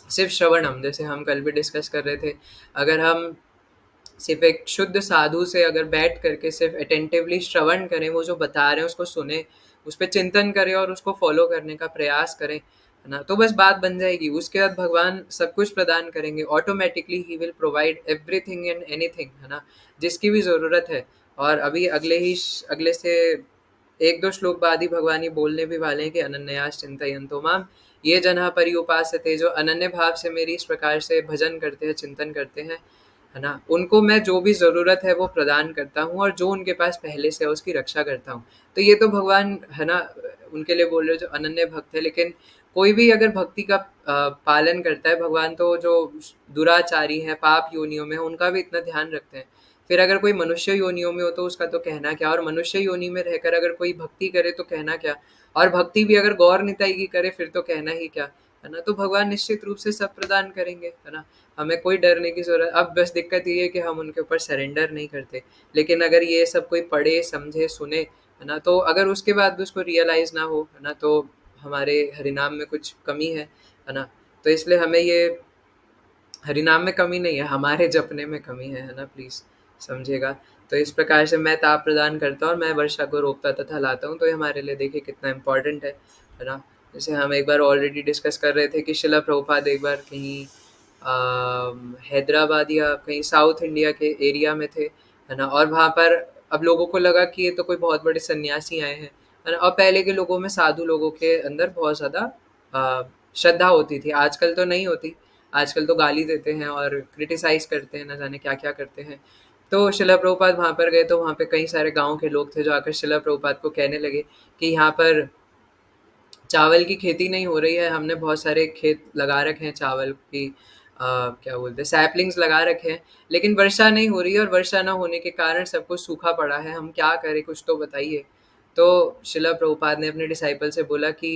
Speaker 1: सिर्फ श्रवणम, जैसे हम कल भी डिस्कस कर रहे थे। अगर हम सिर्फ एक शुद्ध साधु से अगर बैठ करके सिर्फ अटेंटिवली श्रवण करें, वो जो बता रहे हैं उसको सुने, उस पर चिंतन करें और उसको फॉलो करने का प्रयास करें, है ना, तो बस बात बन जाएगी। उसके बाद भगवान सब कुछ प्रदान करेंगे automatically, he will provide everything and anything, है ना, जिसकी भी ज़रूरत है। और अभी अगले से एक दो श्लोक बाद ही भगवान ये बोलने भी वाले हैं कि अनन्यास चिंतयन्तो माम, ये जन पर्युपासते, जो अनन्य भाव से मेरी इस प्रकार से भजन करते हैं, चिंतन करते हैं, है ना, उनको मैं जो भी ज़रूरत है वो प्रदान करता हूँ, और जो उनके पास पहले से है उसकी रक्षा करता हूँ। तो ये तो भगवान, है ना, उनके लिए बोल रहे हो जो अनन्य भक्त है। लेकिन कोई भी अगर भक्ति का पालन करता है, भगवान तो जो दुराचारी हैं, पाप योनियों में हैं, उनका भी इतना ध्यान रखते हैं। फिर अगर कोई मनुष्य योनियों में हो तो उसका तो कहना क्या, और मनुष्य योनि में रहकर अगर कोई भक्ति करे तो कहना क्या, और भक्ति भी अगर गौर निताई की करे फिर तो कहना ही क्या, है ना। तो भगवान निश्चित रूप से सब प्रदान करेंगे, है ना, हमें कोई डरने की ज़रूरत। अब बस दिक्कत ये है कि हम उनके ऊपर सरेंडर नहीं करते। लेकिन अगर ये सब कोई पढ़े, समझे, सुने, है ना, तो अगर उसके बाद भी उसको रियलाइज़ ना हो, है ना, तो हमारे हरिनाम में कुछ कमी है ना। तो इसलिए हमें ये हरिनाम में कमी नहीं है, हमारे जपने में कमी है ना, प्लीज़ समझिएगा। तो इस प्रकार से मैं ताप प्रदान करता हूँ और मैं वर्षा को रोकता तथा लाता हूँ। तो ये हमारे लिए देखिए कितना इम्पोर्टेंट है ना। जैसे हम एक बार ऑलरेडी डिस्कस कर रहे थे कि शिला प्रभुपाद एक बार कहीं हैदराबाद या कहीं साउथ इंडिया के एरिया में थे, है ना, और वहाँ पर अब लोगों को लगा कि ये तो कोई बहुत बड़े सन्यासी आए हैं, है ना। और पहले के लोगों में, साधु लोगों के अंदर बहुत ज़्यादा श्रद्धा होती थी, आजकल तो नहीं होती। आजकल तो गाली देते हैं और क्रिटिसाइज़ करते हैं, ना जाने क्या-क्या करते हैं। तो शिला प्रभुपाद वहाँ पर गए तो वहाँ पे कई सारे गाँव के लोग थे जो आकर शिला प्रभुपाद को कहने लगे कि यहाँ पर चावल की खेती नहीं हो रही है, हमने बहुत सारे खेत लगा रखे हैं चावल की, क्या बोलते हैं, सैपलिंग्स लगा रखे हैं, लेकिन वर्षा नहीं हो रही है और वर्षा ना होने के कारण सब कुछ सूखा पड़ा है, हम क्या करें, कुछ तो बताइए। तो शिला प्रभुपाद ने अपने डिसाइपल से बोला कि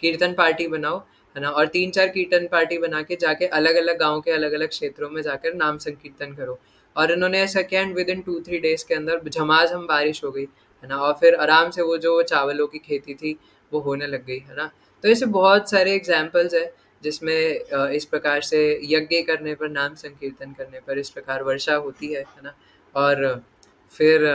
Speaker 1: कीर्तन पार्टी बनाओ, है ना, और 3-4 कीर्तन पार्टी बना के जाके अलग-अलग गाँव के अलग-अलग क्षेत्रों में जाकर नाम संकीर्तन करो। और इन्होंने ऐसा किया एंड विदिन 2-3 डेज़ के अंदर झमाझम बारिश हो गई, है ना, और फिर आराम से वो जो चावलों की खेती थी वो होने लग गई, है ना। तो ऐसे बहुत सारे एग्जाम्पल्स हैं जिसमें इस प्रकार से यज्ञ करने पर, नाम संकीर्तन करने पर इस प्रकार वर्षा होती है ना। और फिर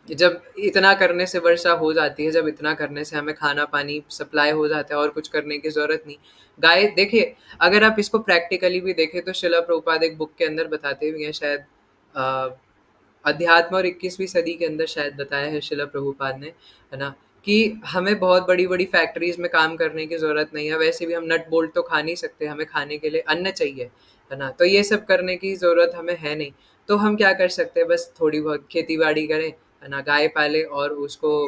Speaker 1: जब इतना करने से वर्षा हो जाती है, जब इतना करने से हमें खाना पानी सप्लाई हो जाता है और कुछ करने की ज़रूरत नहीं। गाय देखिए, अगर आप इसको प्रैक्टिकली भी देखें तो शिला प्रभुपाद एक बुक के अंदर बताते भी हैं, शायद अ, अध्यात्म और 21वीं सदी के अंदर शायद बताया है शिला प्रभुपाद ने, है ना, कि हमें बहुत बड़ी-बड़ी फैक्ट्रीज़ में काम करने की ज़रूरत नहीं है, वैसे भी हम नट बोल्ट तो खा नहीं सकते, हमें खाने के लिए अन्न चाहिए, है ना? तो ये सब करने की ज़रूरत हमें है नहीं। तो हम क्या कर सकते हैं, बस थोड़ी बहुत खेती-बाड़ी करें, है ना, गाय पालें और उसको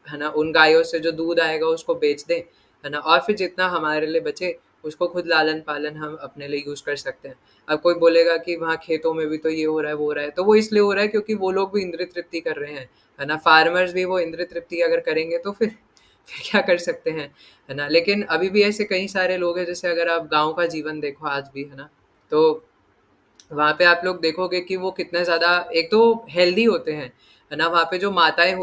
Speaker 1: है ना, उन गायों से जो दूध आएगा उसको बेच दें, है ना, और फिर जितना हमारे लिए बचे उसको खुद लालन-पालन हम अपने लिए यूज़ कर सकते हैं। अब कोई बोलेगा कि वहाँ खेतों में भी तो ये हो रहा है, वो हो रहा है, तो वो इसलिए हो रहा है क्योंकि वो लोग भी इंद्रिय तृप्ति कर रहे हैं, है ना? फार्मर्स भी वो इंद्रिय तृप्ति अगर करेंगे तो फिर क्या कर सकते हैं, है ना? लेकिन अभी भी ऐसे कई सारे लोग हैं, जैसे अगर आप गाँव का जीवन देखो आज भी, है ना? तो वहाँ पे आप लोग देखोगे कि वो कितने ज़्यादा एक तो हेल्दी होते हैं, है ना? वहाँ पे जो माताएँ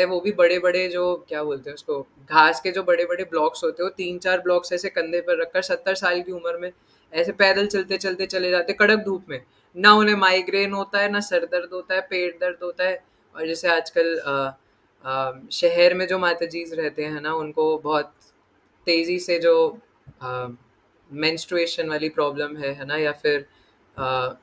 Speaker 1: वो भी बड़े-बड़े जो क्या बोलते हैं उसको, घास के जो बड़े-बड़े ब्लॉक्स होते हैं, वो 3-4 ब्लॉक्स ऐसे कंधे पर रखकर 70 साल की उम्र में ऐसे पैदल चलते-चलते चले जाते हैं कड़क धूप में। ना उन्हें माइग्रेन होता है, ना सर दर्द होता है, पेट दर्द होता है। और जैसे आजकल शहर में जो माताजीज़ रहते हैं ना, उनको बहुत तेज़ी से जो अ, मेंस्ट्रुएशन वाली प्रॉब्लम है ना? या फिर अ,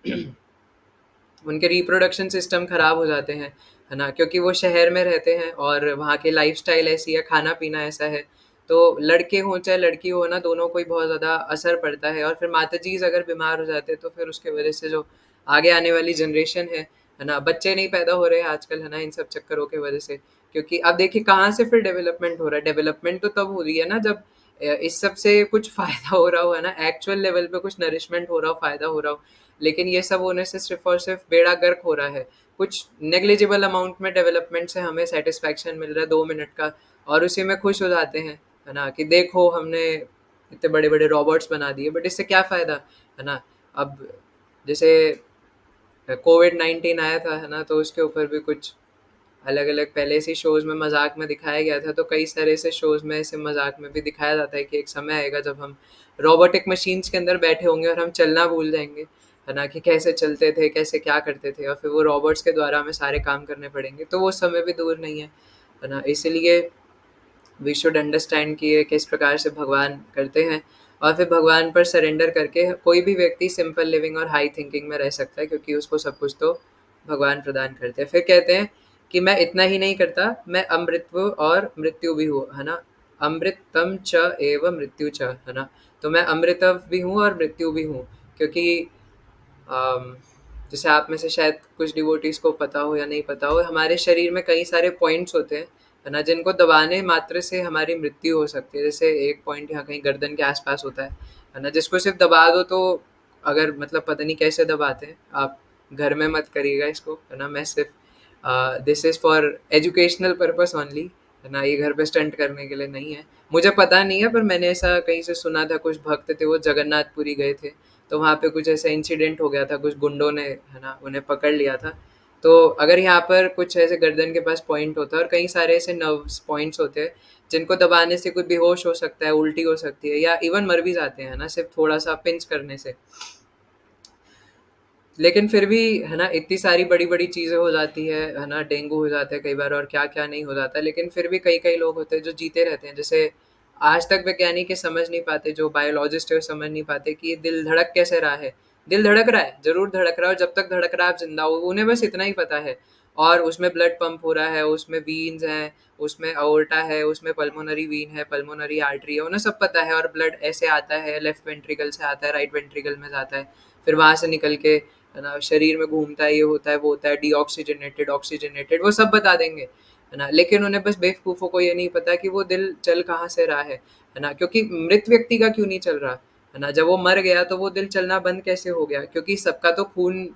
Speaker 1: उनके रिप्रोडक्शन सिस्टम खराब हो जाते हैं, है ना? क्योंकि वो शहर में रहते हैं और वहाँ की लाइफ़स्टाइल ऐसी है, खाना-पीना ऐसा है। तो लड़के हों चाहे लड़की हो ना, दोनों को ही बहुत ज़्यादा असर पड़ता है और फिर माताजीज़ अगर बीमार हो जाते हैं तो फिर उसकी वज़ह से जो आगे आने वाली जनरेशन है ना? बच्चे नहीं पैदा हो रहे हैं आजकल, है ना? इन सब चक्करों की वज़ह से। क्योंकि अब देखिए कहाँ से फिर डेवलपमेंट हो रहा है। डेवलपमेंट तो तब हो रही है ना जब इस सब से कुछ फ़ायदा हो रहा हो, है ना? एक्चुअल लेवल पे कुछ नरिशमेंट हो रहा हो, फ़ायदा हो रहा हो। लेकिन ये सब होने से सिर्फ़ और सिर्फ़ बेड़ा गर्क हो रहा है। कुछ नेग्लिजिबल अमाउंट में डेवलपमेंट से हमें सैटिस्फैक्शन मिल रहा है 2 मिनट का और उसी में खुश हो जाते हैं, है ना? कि देखो हमने इतने बड़े-बड़े रोबोट्स बना दिए, बट इससे क्या फ़ायदा, है ना? अब जैसे कोविड-19 आया था, है ना? तो उसके ऊपर भी कुछ अलग-अलग पहले से शोज़ में मज़ाक में दिखाया गया था, तो कई सारे ऐसे शोज़ में ऐसे मज़ाक में भी दिखाया जाता है कि एक समय आएगा जब हम रोबोटिक मशीन्स के अंदर बैठे होंगे और हम चलना भूल जाएँगे, है ना? कि कैसे चलते थे, कैसे क्या करते थे और फिर वो रोबोट्स के द्वारा हमें सारे काम करने पड़ेंगे, तो वो समय भी दूर नहीं है ना? इसीलिए वी शुड अंडरस्टैंड कि ये किस प्रकार से भगवान करते हैं और फिर भगवान पर सरेंडर करके कोई भी व्यक्ति सिंपल लिविंग और हाई थिंकिंग में रह सकता है क्योंकि उसको सब कुछ तो भगवान प्रदान करते हैं। फिर कहते हैं कि मैं इतना ही नहीं करता, मैं अमृतत्व और मृत्यु भी हूँ, है ना? अमृतम च एव मृत्यु च, है ना? तो मैं अमृतव भी हूँ और मृत्यु भी हूँ क्योंकि अम, जैसे आप में से शायद कुछ डिवोटीज़ को पता हो या नहीं पता हो, हमारे शरीर में कई सारे पॉइंट्स होते हैं, है ना? जिनको दबाने मात्र से हमारी मृत्यु हो सकती है। जैसे एक पॉइंट यहाँ कहीं गर्दन के आस-पास होता है ना? जिसको सिर्फ़ दबा दो तो अगर मतलब पता नहीं कैसे दबाते हैं, आप घर में मत करिएगा इसको, है ना? मैं सिर्फ़ this is for educational purpose only, है ना? ये घर पे स्टंट करने के लिए नहीं है। मुझे पता नहीं है पर मैंने ऐसा कहीं से सुना था, कुछ भक्त थे वो जगन्नाथपुरी गए थे, तो वहाँ पे कुछ ऐसा इंसिडेंट हो गया था, कुछ गुंडों ने, है ना, उन्हें पकड़ लिया था। तो अगर यहाँ पर कुछ ऐसे गर्दन के पास पॉइंट होता है और कई सारे ऐसे नर्व्स पॉइंट्स होते हैं, जिनको दबाने से कोई बेहोश हो सकता है, उल्टी हो सकती है या इवन मर भी जाते हैं, है ना, सिर्फ़ थोड़ा-सा पिंच करने से। लेकिन फिर भी, है ना, इतनी सारी बड़ी-बड़ी चीज़ें हो जाती है ना, डेंगू हो जाता है कई बार और क्या-क्या नहीं हो जाता है, लेकिन फिर भी कई-कई लोग होते हैं जो जीते रहते हैं। जैसे आज तक वैज्ञानिक ये समझ नहीं पाते, जो बायोलॉजिस्ट है वो समझ नहीं पाते कि ये दिल धड़क कैसे रहा है। दिल धड़क रहा है, ज़रूर धड़क रहा है और जब तक धड़क रहा है आप ज़िंदा हो, उन्हें बस इतना ही पता है। और उसमें ब्लड पंप हो रहा है, उसमें वीन्स हैं, उसमें अओर्टा है, उसमें पल्मोनरी वीन है, पल्मोनरी आर्टरी है, उन्हें सब पता है और ब्लड ऐसे आता है, लेफ्ट वेंट्रिकल से आता है, राइट वेंट्रिकल में जाता है, फिर वहाँ से निकल के है ना, शरीर में घूमता है, ये होता है, वो होता है, डीऑक्सीजनेटेड, ऑक्सीजनेटेड, वो सब बता देंगे, है ना। लेकिन उन्हें बस बेवकूफ़ों को ये नहीं पता कि वो दिल चल कहाँ से रहा है ना, क्योंकि मृत व्यक्ति का क्यों नहीं चल रहा, है ना। जब वो मर गया तो वो दिल चलना बंद कैसे हो गया, क्योंकि सबका तो खून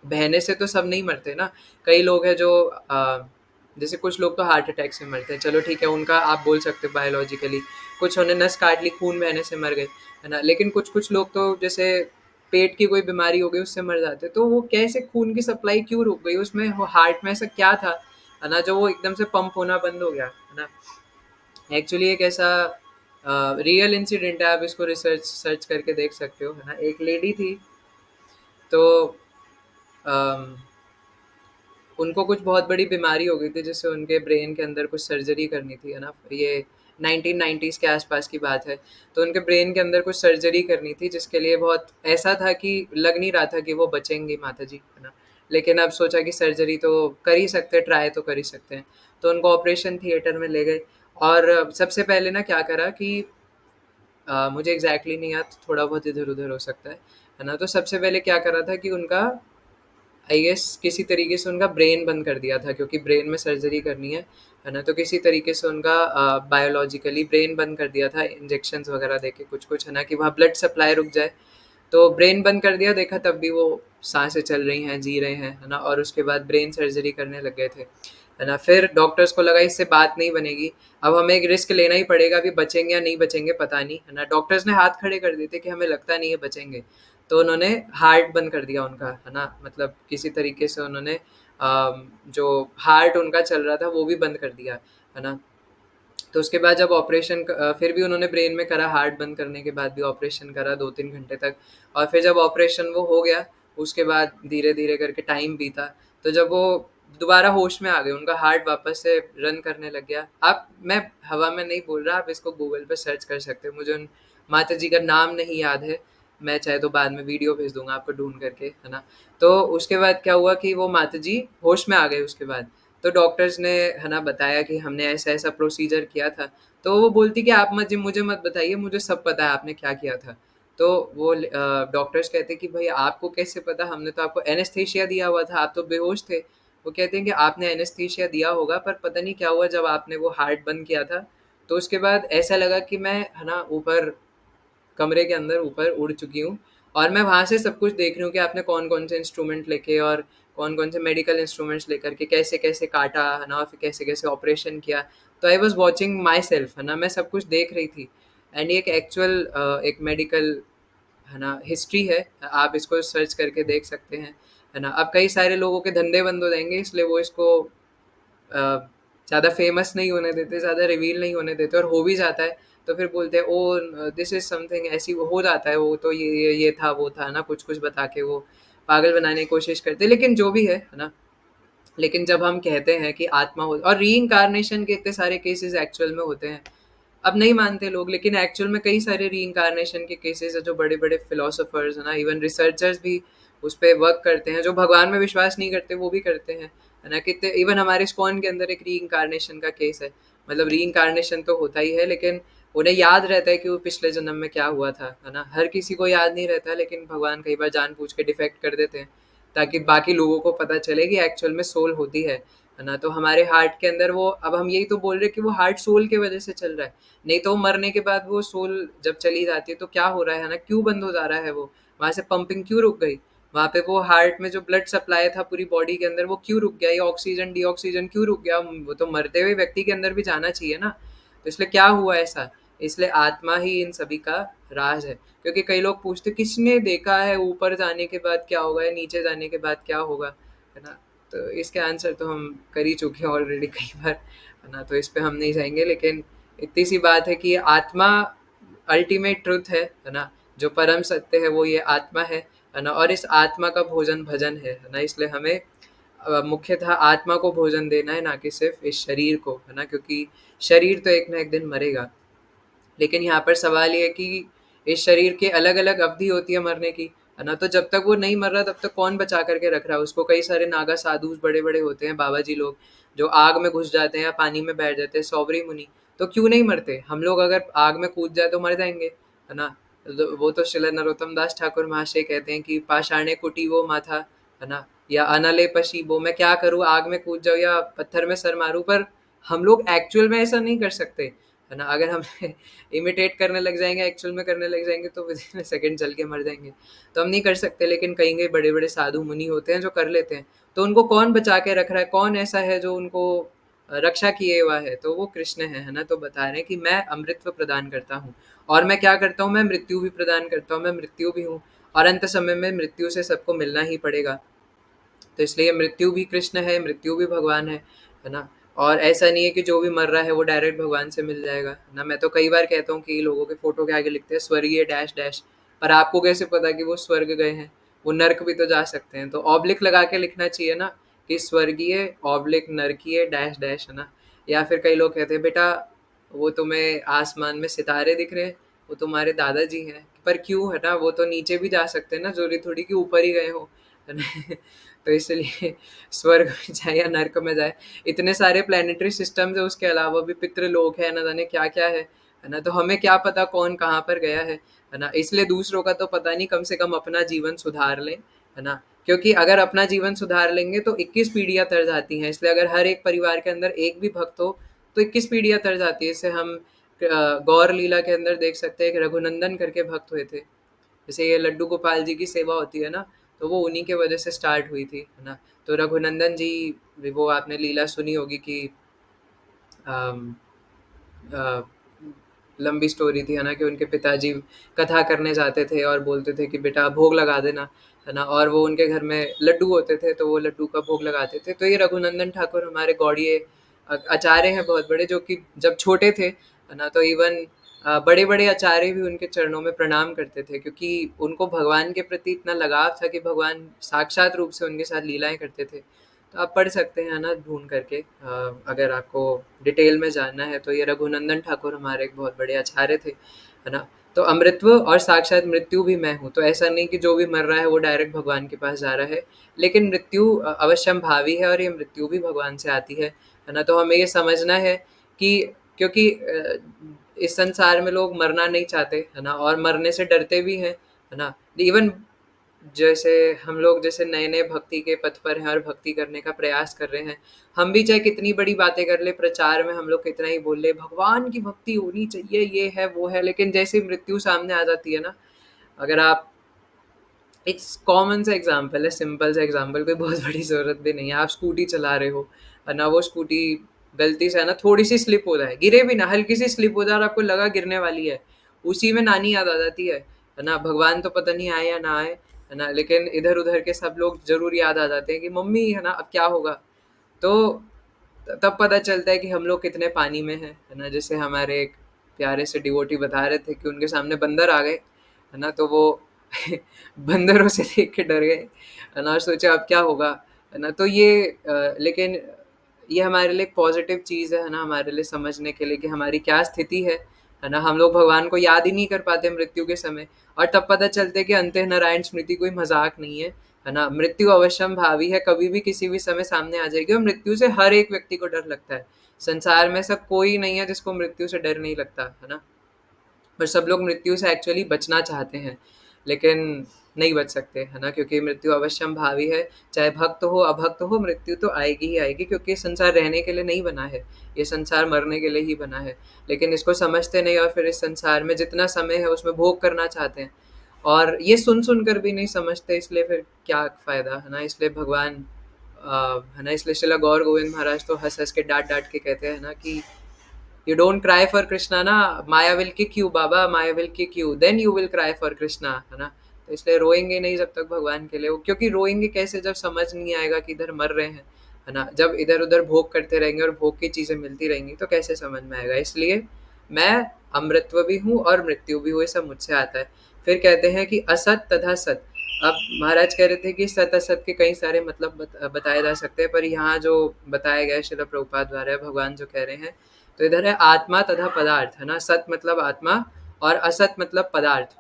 Speaker 1: बहने से तो सब नहीं मरते ना। कई लोग हैं जो जैसे कुछ लोग तो हार्ट अटैक से मरते हैं, चलो ठीक है, उनका आप बोल सकते हो बायोलॉजिकली, कुछ उन्हें नस काट ली, खून बहने से मर गए, है ना। लेकिन कुछ कुछ लोग तो जैसे पेट की कोई बीमारी हो गई उससे मर जाते, तो वो कैसे, खून की सप्लाई क्यों रुक गई उसमें, हार्ट में ऐसा क्या था, है ना, जो वो एकदम से पंप होना बंद हो गया, है ना। एक्चुअली एक ऐसा रियल इंसिडेंट है, आप इसको रिसर्च सर्च करके देख सकते हो, है ना। एक लेडी थी, तो अम, उनको कुछ बहुत बड़ी बीमारी हो गई थी, जिससे उनके ब्रेन के अंदर कुछ सर्जरी करनी थी, है ना। ये 1990s के आसपास की बात है। तो उनके ब्रेन के अंदर कुछ सर्जरी करनी थी, जिसके लिए बहुत ऐसा था कि लग नहीं रहा था कि वो बचेंगी माता जी, है ना। लेकिन अब सोचा कि सर्जरी तो कर ही सकते हैं, ट्राई तो कर ही सकते हैं। तो उनको ऑपरेशन थिएटर में ले गए, और सबसे पहले ना क्या करा कि मुझे एग्जैक्टली नहीं याद, थोड़ा बहुत इधर उधर हो सकता है ना। तो सबसे पहले क्या करा था कि उनका, आई गेस किसी तरीके से उनका ब्रेन बंद कर दिया था, क्योंकि ब्रेन में सर्जरी करनी है ना। तो किसी तरीके से उनका बायोलॉजिकली ब्रेन बंद कर दिया था, इंजेक्शंस वगैरह देके कुछ कुछ, है ना, कि वहाँ ब्लड सप्लाई रुक जाए। तो ब्रेन बंद कर दिया, देखा तब भी वो सांसें चल रही हैं, जी रहे हैं, है ना। और उसके बाद ब्रेन सर्जरी करने लग गए थे, है ना। फिर डॉक्टर्स को लगा इससे बात नहीं बनेगी, अब हमें एक रिस्क लेना ही पड़ेगा, अभी बचेंगे या नहीं बचेंगे पता नहीं, है ना। डॉक्टर्स ने हाथ खड़े कर दिए थे कि हमें लगता नहीं है बचेंगे। तो उन्होंने हार्ट बंद कर दिया उनका, है ना, मतलब किसी तरीके से उन्होंने जो हार्ट उनका चल रहा था वो भी बंद कर दिया, है ना। तो उसके बाद जब ऑपरेशन फिर भी उन्होंने ब्रेन में करा, हार्ट बंद करने के बाद भी ऑपरेशन करा 2-3 घंटे तक। और फिर जब ऑपरेशन वो हो गया, उसके बाद धीरे धीरे करके टाइम बीता, तो जब वो दोबारा होश में आ गए, उनका हार्ट वापस से रन करने लग गया। आप, मैं हवा में नहीं बोल रहा, आप इसको गूगल पे सर्च कर सकते हो, मुझे उन माता जी का नाम नहीं याद है, मैं चाहे तो बाद में वीडियो भेज दूंगा आपको ढूंढ करके, है ना। तो उसके बाद क्या हुआ कि वो माता जी होश में आ गए उसके बाद। तो डॉक्टर्स ने, है ना, बताया कि हमने ऐसा ऐसा प्रोसीजर किया था। तो वो बोलती कि आप मत, मुझे मत बताइए, मुझे सब पता है आपने क्या किया था। तो वो डॉक्टर्स कहते कि भाई आपको कैसे पता, हमने तो आपको एनेस्थीसिया दिया हुआ था, आप तो बेहोश थे। वो कहते हैं कि आपने एनेस्थीसिया दिया होगा, पर पता नहीं क्या हुआ, जब आपने वो हार्ट बंद किया था, तो उसके बाद ऐसा लगा कि मैं, है ना, ऊपर कमरे के अंदर ऊपर उड़ चुकी हूँ, और मैं वहाँ से सब कुछ देख रही हूँ कि आपने कौन कौन से इंस्ट्रूमेंट लेके और कौन कौन से मेडिकल इंस्ट्रूमेंट्स लेकर के कैसे कैसे काटा, है ना, और फिर कैसे कैसे ऑपरेशन किया। तो I was watching my self, है ना, मैं सब कुछ देख रही थी। एंड ये एक एक्चुअल एक मेडिकल, है ना, हिस्ट्री है, आप इसको सर्च करके देख सकते हैं, है ना। अब कई सारे लोगों के धंधे बंद हो जाएंगे, इसलिए वो इसको ज़्यादा फेमस नहीं होने देते, ज़्यादा रिवील नहीं होने देते, और हो भी जाता है तो फिर बोलते हैं ओ दिस इज़ समथिंग, ऐसी वो हो जाता है, वो तो ये था वो था ना, कुछ कुछ बता के वो पागल बनाने की कोशिश करते हैं। लेकिन जो भी है ना, लेकिन जब हम कहते हैं कि आत्मा हो, और री-इन्कार्नेशन के इतने सारे केसेस एक्चुअल में होते हैं, अब नहीं मानते लोग, लेकिन एक्चुअल में कई सारे री-इन्कार्नेशन के केसेस है, जो बड़े बड़े फिलोसोफर्स है ना, इवन रिसर्चर्स भी उस पर वर्क करते हैं, जो भगवान में विश्वास नहीं करते वो भी करते हैं, है ना। कितने, इवन हमारे इस्कॉन के अंदर एक री-इन्कार्नेशन का केस है, मतलब री-इन्कार्नेशन तो होता ही है, लेकिन उन्हें याद रहता है कि वो पिछले जन्म में क्या हुआ था, है ना। हर किसी को याद नहीं रहता, लेकिन भगवान कई बार जान पूछ के डिफेक्ट कर देते हैं, ताकि बाकी लोगों को पता चले कि एक्चुअल में सोल होती है ना। तो हमारे हार्ट के अंदर वो, अब हम यही तो बोल रहे हैं कि वो हार्ट सोल की वजह से चल रहा है, नहीं तो मरने के बाद वो सोल जब चली जाती है तो क्या हो रहा है ना, क्यों बंद हो जा रहा है, वो वहाँ से पंपिंग क्यों रुक गई, वहाँ पे वो हार्ट में जो ब्लड सप्लाई था पूरी बॉडी के अंदर वो क्यों रुक गया, ये ऑक्सीजन डी ऑक्सीजन क्यों रुक गया, वो तो मरते हुए व्यक्ति के अंदर भी जाना चाहिए ना। तो इसलिए क्या हुआ ऐसा, इसलिए आत्मा ही इन सभी का राज है। क्योंकि कई लोग पूछते किसने देखा है ऊपर जाने के बाद क्या होगा या नीचे जाने के बाद क्या होगा, है ना। तो इसके आंसर तो हम कर ही चुके हैं ऑलरेडी कई बार, है ना, तो इस पे हम नहीं जाएंगे। लेकिन इतनी सी बात है कि आत्मा अल्टीमेट ट्रुथ है ना, जो परम सत्य है वो ये आत्मा है ना। और इस आत्मा का भोजन भजन है ना, इसलिए हमें मुख्यतः आत्मा को भोजन देना है, ना कि सिर्फ इस शरीर को, है ना, क्योंकि शरीर तो एक ना एक दिन मरेगा। लेकिन यहाँ पर सवाल ये है कि इस शरीर के अलग अलग अवधि होती है मरने की, है ना। तो जब तक वो नहीं मर रहा तब तक कौन बचा करके रख रहा है उसको। कई सारे नागा साधु बड़े बड़े होते हैं, बाबा जी लोग, जो आग में घुस जाते हैं या पानी में बैठ जाते हैं, सौबरी मुनि, तो क्यों नहीं मरते। हम लोग अगर आग में कूद जाए तो मर जाएंगे, है ना। वो तो श्रील नरोत्तम दास ठाकुर महाशय कहते हैं कि पाषाणे कुटीवो माथा, है ना, या अनले पशीबो, मैं क्या करूँ, आग में कूद जाऊँ या पत्थर में सर मारूँ। पर हम लोग एक्चुअल में ऐसा नहीं कर सकते, है ना। अगर हम इमिटेट करने लग जाएंगे, एक्चुअल में करने लग जाएंगे, तो विद इन सेकंड जल के मर जाएंगे। तो हम नहीं कर सकते, लेकिन कहीं कहीं बड़े बड़े साधु मुनि होते हैं जो कर लेते हैं। तो उनको कौन बचा के रख रहा है, कौन ऐसा है जो उनको रक्षा किए हुआ है, तो वो कृष्ण है ना। तो बता रहे हैं कि मैं अमृतत्व प्रदान करता हूँ, और मैं क्या करता हूँ, मैं मृत्यु भी प्रदान करता हूँ, मैं मृत्यु भी हूँ, और अंत समय में मृत्यु से सबको मिलना ही पड़ेगा। तो इसलिए मृत्यु भी कृष्ण है, मृत्यु भी भगवान है ना। और ऐसा नहीं है कि जो भी मर रहा है वो डायरेक्ट भगवान से मिल जाएगा, है ना। मैं तो कई बार कहता हूँ कि लोगों के फोटो के आगे लिखते हैं स्वर्गीय डैश डैश, पर आपको कैसे पता कि वो स्वर्ग गए हैं, वो नर्क भी तो जा सकते हैं। तो ऑब्लिक लगा के लिखना चाहिए ना, कि स्वर्गीय ऑब्लिक नरकीय डैश डैश, है ना। या फिर कई लोग कहते हैं बेटा वो तुम्हें आसमान में सितारे दिख रहे हैं, वो तुम्हारे दादाजी हैं। पर क्यों, है ना, वो तो नीचे भी जा सकते हैं ना, जरूरी थोड़ी कि ऊपर ही गए हो, है ना। तो इसलिए स्वर्ग में जाए या नर्क में जाए, इतने सारे प्लानिटरी सिस्टम्स है, उसके अलावा भी पितृलोक है, ना जाने क्या क्या है ना। तो हमें क्या पता कौन कहाँ पर गया है ना। इसलिए दूसरों का तो पता नहीं, कम से कम अपना जीवन सुधार लें, है ना। क्योंकि अगर अपना जीवन सुधार लेंगे तो 21 पीढ़ियां तर जाती हैं। इसलिए अगर हर एक परिवार के अंदर एक भी भक्त हो तो 21 पीढ़ियां तर जाती है। इससे हम गौर लीला के अंदर देख सकते हैं कि रघुनंदन करके भक्त हुए थे। जैसे ये लड्डू गोपाल जी की सेवा होती है ना, तो वो उन्हीं के वजह से स्टार्ट हुई थी, है ना। तो रघुनंदन जी, वो आपने लीला सुनी होगी कि अम, अ, लंबी स्टोरी थी, है ना, कि उनके पिताजी कथा करने जाते थे और बोलते थे कि बेटा भोग लगा देना, है ना। और वो उनके घर में लड्डू होते थे, तो वो लड्डू का भोग लगाते थे। तो ये रघुनंदन ठाकुर हमारे गौड़िए आचार्य हैं बहुत बड़े, जो कि जब छोटे थे, है ना, तो इवन बड़े बड़े आचार्य भी उनके चरणों में प्रणाम करते थे, क्योंकि उनको भगवान के प्रति इतना लगाव था कि भगवान साक्षात रूप से उनके साथ लीलाएं करते थे। तो आप पढ़ सकते हैं ना ढूंढ करके, अगर आपको डिटेल में जानना है। तो ये रघुनंदन ठाकुर हमारे एक बहुत बड़े आचार्य थे, है ना। तो अमृतत्व और साक्षात मृत्यु भी मैं हूँ। तो ऐसा नहीं कि जो भी मर रहा है वो डायरेक्ट भगवान के पास जा रहा है, लेकिन मृत्यु अवश्यम भावी है, और ये मृत्यु भी भगवान से आती है ना। तो हमें ये समझना है कि क्योंकि इस संसार में लोग मरना नहीं चाहते, है ना, और मरने से डरते भी हैं, है ना। इवन जैसे हम लोग जैसे नए नए भक्ति के पथ पर हैं और भक्ति करने का प्रयास कर रहे हैं, हम भी चाहे कितनी बड़ी बातें कर ले, प्रचार में हम लोग कितना ही बोल ले भगवान की भक्ति होनी चाहिए, ये है वो है, लेकिन जैसे ही मृत्यु सामने आ जाती है ना, अगर आप एक कॉमन सा एग्जांपल है, सिंपल सा एग्जांपल, कोई बहुत बड़ी ज़रूरत भी नहीं है। आप स्कूटी चला रहे हो, है ना, वो स्कूटी गलती से, है ना, थोड़ी-सी स्लिप हो जाए, गिरे भी ना, हल्की सी स्लिप हो जाए और आपको लगा गिरने वाली है, उसी में नानी याद आ जाती है ना। भगवान तो पता नहीं आए या ना आए, है ना, लेकिन इधर-उधर के सब लोग ज़रूर याद आ जाते हैं कि मम्मी, है ना, अब क्या होगा? तो तब पता चलता है कि हम लोग कितने पानी में हैं, है ना। जैसे हमारे एक प्यारे से डिवोटी बता रहे थे कि उनके सामने बंदर आ गए, है ना, तो वो बंदरों से देख के डर गए, है ना, और सोचा अब क्या होगा, है ना। तो ये लेकिन ये हमारे लिए एक पॉजिटिव चीज़ है ना, हमारे लिए समझने के लिए कि हमारी क्या स्थिति है ना। हम लोग भगवान को याद ही नहीं कर पाते मृत्यु के समय, और तब पता चलता है कि अंते नारायण स्मृति कोई मजाक नहीं है ना। मृत्यु अवश्यम भावी है, कभी भी किसी भी समय सामने आ जाएगी, और मृत्यु से हर एक व्यक्ति को डर लगता है। संसार में ऐसा कोई नहीं है जिसको मृत्यु से डर नहीं लगता, है ना। पर सब लोग मृत्यु से एक्चुअली बचना चाहते हैं, लेकिन नहीं बच सकते, है ना, क्योंकि मृत्यु अवश्यम भावी है। चाहे भक्त हो अभक्त हो, मृत्यु तो आएगी ही आएगी, क्योंकि ये संसार रहने के लिए नहीं बना है, ये संसार मरने के लिए ही बना है। लेकिन इसको समझते नहीं, और फिर इस संसार में जितना समय है उसमें भोग करना चाहते हैं, और ये सुन सुन कर भी नहीं समझते, इसलिए फिर क्या फ़ायदा, है ना। इसलिए भगवान है ना, इसलिए श्रील गौर गोविंद महाराज तो हंस हंस के डांट डांट के कहते हैं ना कि you don't cry for Krishna ना, माया विल किक यू बाबा, Maya will kick you, then you will cry for Krishna, है ना। तो इसलिए रोएंगे नहीं जब तक भगवान के लिए, क्योंकि रोएंगे कैसे जब समझ नहीं आएगा कि इधर मर रहे हैं, है ना। जब इधर उधर भोग करते रहेंगे और भोग की चीज़ें मिलती रहेंगी तो कैसे समझ में आएगा। इसलिए मैं अमृतत्व भी हूँ और मृत्यु भी हूँ, ये सब मुझसे आता है। फिर कहते हैं कि असत तथा सत। अब महाराज कह रहे थे कि सत असत के कई सारे मतलब बताए जा सकते हैं, पर यहाँ जो बताया गया है श्रील प्रभुपाद द्वारा, भगवान जो कह रहे हैं, तो इधर है आत्मा तथा पदार्थ, है ना। सत मतलब आत्मा और असत मतलब पदार्थ।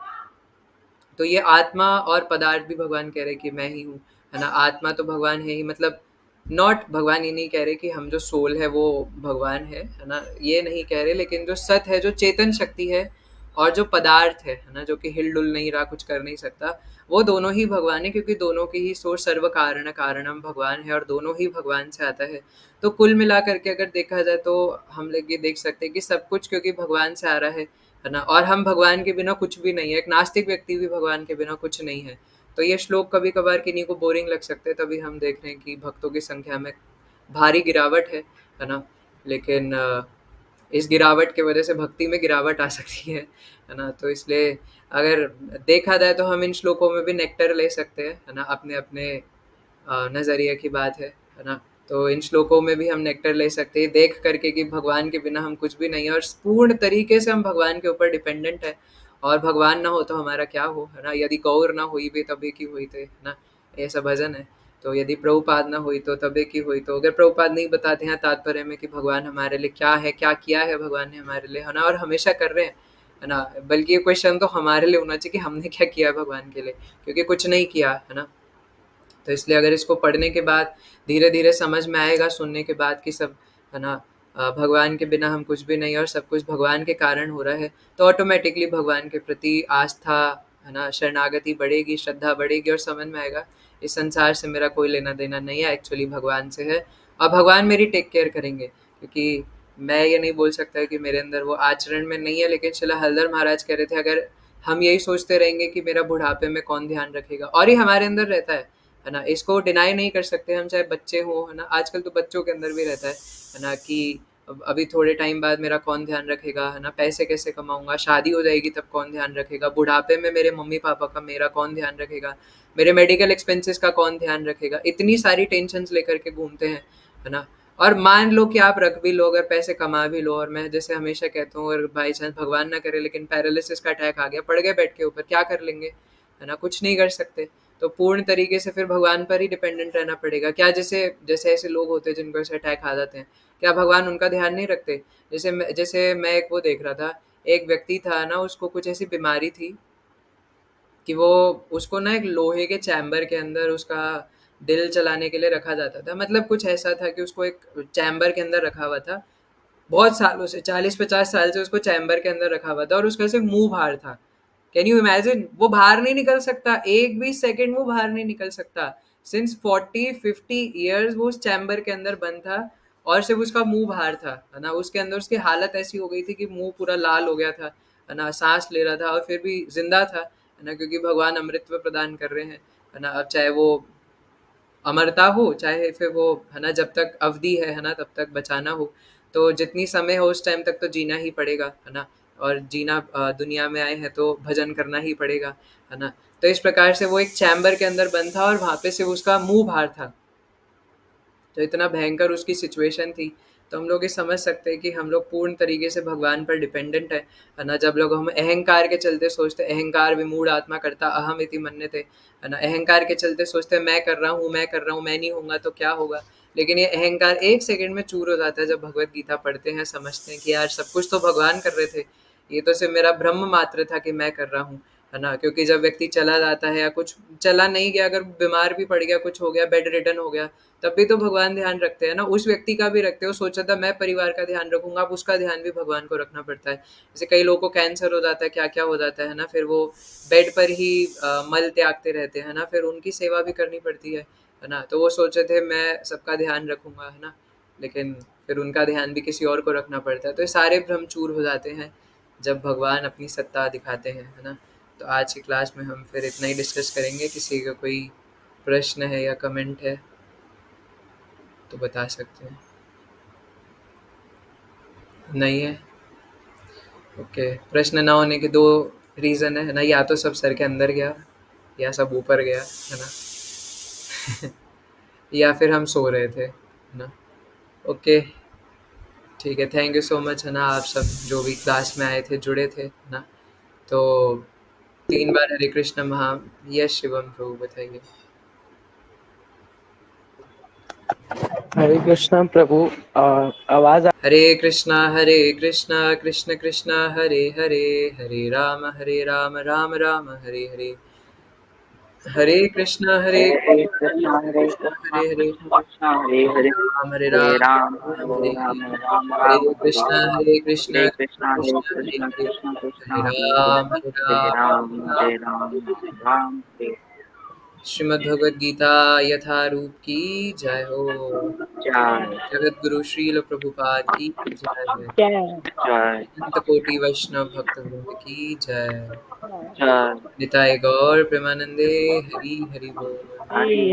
Speaker 1: तो ये आत्मा और पदार्थ भी भगवान कह रहे कि मैं ही हूँ, है ना। आत्मा तो भगवान है ही, मतलब नॉट, भगवान ये नहीं कह रहे कि हम जो सोल है वो भगवान है ना, ये नहीं कह रहे, लेकिन जो सत है, जो चेतन शक्ति है, और जो पदार्थ है ना, जो कि हिल-डुल नहीं रहा, कुछ कर नहीं सकता, वो दोनों ही भगवान है, क्योंकि दोनों की ही सोर्स सर्व कारण कारणम भगवान है और दोनों ही भगवान से आता है। तो कुल मिलाकर के अगर देखा जाए तो हम लोग ये देख सकते हैं कि सब कुछ क्योंकि भगवान से आ रहा है ना? और हम भगवान के बिना कुछ भी नहीं है। एक नास्तिक व्यक्ति भी भगवान के बिना कुछ नहीं है। तो ये श्लोक कभी-कभार किन्हीं को बोरिंग लग सकते हैं, तभी हम देख रहे हैं कि भक्तों की संख्या में भारी गिरावट है ना? लेकिन इस गिरावट की वजह से भक्ति में गिरावट आ सकती है ना? तो इसलिए अगर देखा जाए तो हम इन श्लोकों में भी नेक्टर ले सकते हैं, है ना? अपने-अपने नज़रिए की बात है ना? तो इन श्लोकों में भी हम नेक्टर ले सकते हैं, देख करके कि भगवान के बिना हम कुछ भी नहीं है और पूर्ण तरीके से हम भगवान के ऊपर डिपेंडेंट है और भगवान ना हो तो हमारा क्या हो, है ना? यदि गौर ना हुई भी तबे की हुई थे, है ना? ऐसा भजन है। तो यदि प्रभुपाद ना हुई तो तबे की हुई। तो अगर प्रभुपाद नहीं बताते हैं तात्पर्य में कि भगवान हमारे लिए क्या है, क्या किया है भगवान ने हमारे लिए, है ना? और हमेशा कर रहे हैं, है ना? बल्कि ये क्वेश्चन तो हमारे लिए होना चाहिए कि हमने क्या किया भगवान के लिए, क्योंकि कुछ नहीं किया, है ना? तो इसलिए अगर इसको पढ़ने के बाद धीरे-धीरे समझ में आएगा, सुनने के बाद कि सब, है ना? भगवान के बिना हम कुछ भी नहीं है और सब कुछ भगवान के कारण हो रहा है, तो ऑटोमैटिकली भगवान के प्रति आस्था, है ना? शरणागति बढ़ेगी, श्रद्धा बढ़ेगी और समझ में आएगा इस संसार से मेरा कोई लेना-देना नहीं है, एक्चुअली भगवान से है और भगवान मेरी टेक केयर करेंगे। क्योंकि मैं ये नहीं बोल सकता कि मेरे अंदर वो आचरण में नहीं है, लेकिन शिला हरिधर महाराज कह रहे थे अगर हम यही सोचते रहेंगे कि मेरा बुढ़ापे में कौन ध्यान रखेगा, और ये हमारे अंदर रहता है ना? इसको डिनाई नहीं कर सकते हम, चाहे बच्चे हों, है ना? आजकल तो बच्चों के अंदर भी रहता है ना? कि अभी थोड़े टाइम बाद मेरा कौन ध्यान रखेगा, है ना? पैसे कैसे कमाऊँगा, शादी हो जाएगी तब कौन ध्यान रखेगा, बुढ़ापे में मेरे मम्मी-पापा का मेरा कौन ध्यान रखेगा, मेरे मेडिकल एक्सपेंसेस का कौन ध्यान रखेगा, इतनी सारी टेंशन्स लेकर के घूमते हैं, है ना? और मान लो कि आप रख भी लो, अगर पैसे कमा भी लो, और मैं जैसे हमेशा कहता हूँ, अगर बाई चांस भगवान ना करे लेकिन पैरालिसिस का अटैक आ गया, पड़ गए बेड के ऊपर, क्या कर लेंगे, है ना? कुछ नहीं कर सकते। तो पूर्ण तरीके से फिर भगवान पर ही डिपेंडेंट रहना पड़ेगा। क्या जैसे जैसे ऐसे लोग होते हैं जिनको ऐसे अटैक आ जाते हैं, क्या भगवान उनका ध्यान नहीं रखते? जैसे मैं एक वो देख रहा था, एक व्यक्ति था ना, उसको कुछ ऐसी बीमारी थी कि वो उसको ना एक लोहे के चैम्बर के अंदर उसका दिल चलाने के लिए रखा जाता था। मतलब कुछ ऐसा था कि उसको एक चैम्बर के अंदर रखा हुआ था। बहुत सालों से 40-50 साल से उसको चैम्बर के अंदर रखा हुआ था और उसका सिर्फ मुँह बाहर था। Can you imagine? वो बाहर नहीं निकल सकता, एक भी सेकंड वो बाहर नहीं निकल सकता। सिंस 40-50 ईयर्स वो उस चैम्बर के अंदर बंद था और सिर्फ उसका मुंह बाहर था, है ना? उसके अंदर उसकी हालत ऐसी हो गई थी कि मुंह पूरा लाल हो गया था, है ना? सांस ले रहा था और फिर भी जिंदा था, है ना? क्योंकि भगवान अमृतत्व प्रदान कर रहे हैं, है ना? अब चाहे वो अमरता हो, चाहे फिर वो, है ना, जब तक अवधि है ना, तब तक बचाना हो, तो जितनी समय हो उस टाइम तक तो जीना ही पड़ेगा, है ना? और जीना, दुनिया में आए हैं तो भजन करना ही पड़ेगा, है ना? तो इस प्रकार से वो एक चैम्बर के अंदर बंद था और वहाँ पे से उसका मुँह बाहर था। तो इतना भयंकर उसकी सिचुएशन थी। तो हम लोग ये समझ सकते हैं कि हम लोग पूर्ण तरीके से भगवान पर डिपेंडेंट है ना? जब लोग हम अहंकार के चलते सोचते, अहंकार विमूढ़ आत्मा कर्ता अहम इति मन्यते, है ना? अहंकार के चलते सोचते हैं मैं कर रहा हूँ, मैं कर रहा हूँ, मैं नहीं होऊँगा तो क्या होगा? लेकिन ये अहंकार एक सेकंड में चूर हो जाता है जब भगवत गीता पढ़ते हैं, समझते हैं कि यार सब कुछ तो भगवान कर रहे थे। ये तो सिर्फ़ मेरा भ्रम मात्र था कि मैं कर रहा हूँ, है ना? क्योंकि जब व्यक्ति चला जाता है या कुछ चला नहीं गया, अगर बीमार भी पड़ गया, कुछ हो गया, बेड रिडन हो गया, तब भी तो भगवान ध्यान रखते हैं ना, उस व्यक्ति का भी रखते हो। सोचा था मैं परिवार का ध्यान रखूंगा, अब उसका ध्यान भी भगवान को रखना पड़ता है। जैसे कई लोगों को कैंसर हो जाता है, क्या क्या हो जाता है ना, फिर वो बेड पर ही मल त्यागते रहते हैं ना, फिर उनकी सेवा भी करनी पड़ती है ना? तो वो सोचे थे मैं सबका ध्यान रखूंगा, है ना? लेकिन फिर उनका ध्यान भी किसी और को रखना पड़ता है। तो ये सारे भ्रम चूर हो जाते हैं जब भगवान अपनी सत्ता दिखाते हैं, है ना? तो आज की क्लास में हम फिर इतना ही डिस्कस करेंगे। किसी का कोई प्रश्न है या कमेंट है तो बता सकते हैं। नहीं है? ओके। प्रश्न ना होने के दो रीज़न है ना? या तो सब सर के अंदर गया या सब ऊपर गया, है ना? या फिर हम सो रहे थे, है ना? ओके, ठीक है। थैंक यू सो मच, है ना? आप सब जो भी क्लास में आए थे, जुड़े थे, है ना? तो 3 बार हरे कृष्ण महा यस शिवम प्रभु बताइए।
Speaker 3: हरे कृष्णा प्रभु। आवाज
Speaker 1: हरे कृष्णा कृष्ण कृष्ण हरे हरे, हरे राम राम राम हरे हरे, हरे कृष्णा हरे
Speaker 3: हरे कृष्णा हरे
Speaker 1: कृष्णा
Speaker 3: कृष्णा
Speaker 1: हरे हरे,
Speaker 3: कृष्ण कृष्ण हरे हरे,
Speaker 1: हरे
Speaker 3: हरे
Speaker 1: राम
Speaker 3: राम
Speaker 1: राम
Speaker 3: हरे
Speaker 1: हरे
Speaker 3: राम
Speaker 1: हरे,
Speaker 3: राम
Speaker 1: हरे
Speaker 3: राम हरे
Speaker 1: कृष्णा
Speaker 3: हरे,
Speaker 1: कृष्णा
Speaker 3: हरे कृष्णा हरे
Speaker 1: कृष्णा हरे
Speaker 3: कृष्ण
Speaker 1: हरे,
Speaker 3: कृष्ण कृष्ण
Speaker 1: हरे
Speaker 3: हरे हरे,
Speaker 1: राम
Speaker 3: हरे राम
Speaker 1: राम
Speaker 3: हरे राम राम हरे।
Speaker 1: श्रीमद् भगवद गीता यथारूप की जय हो।
Speaker 3: जय
Speaker 1: जगत गुरु श्रील प्रभुपाद की जय।
Speaker 3: जय
Speaker 1: अनंत कोटि वैष्णव भक्त वृंद की जय।
Speaker 3: जय
Speaker 1: निताय गौर प्रेमानंदे हरि हरि बोल।
Speaker 3: हरि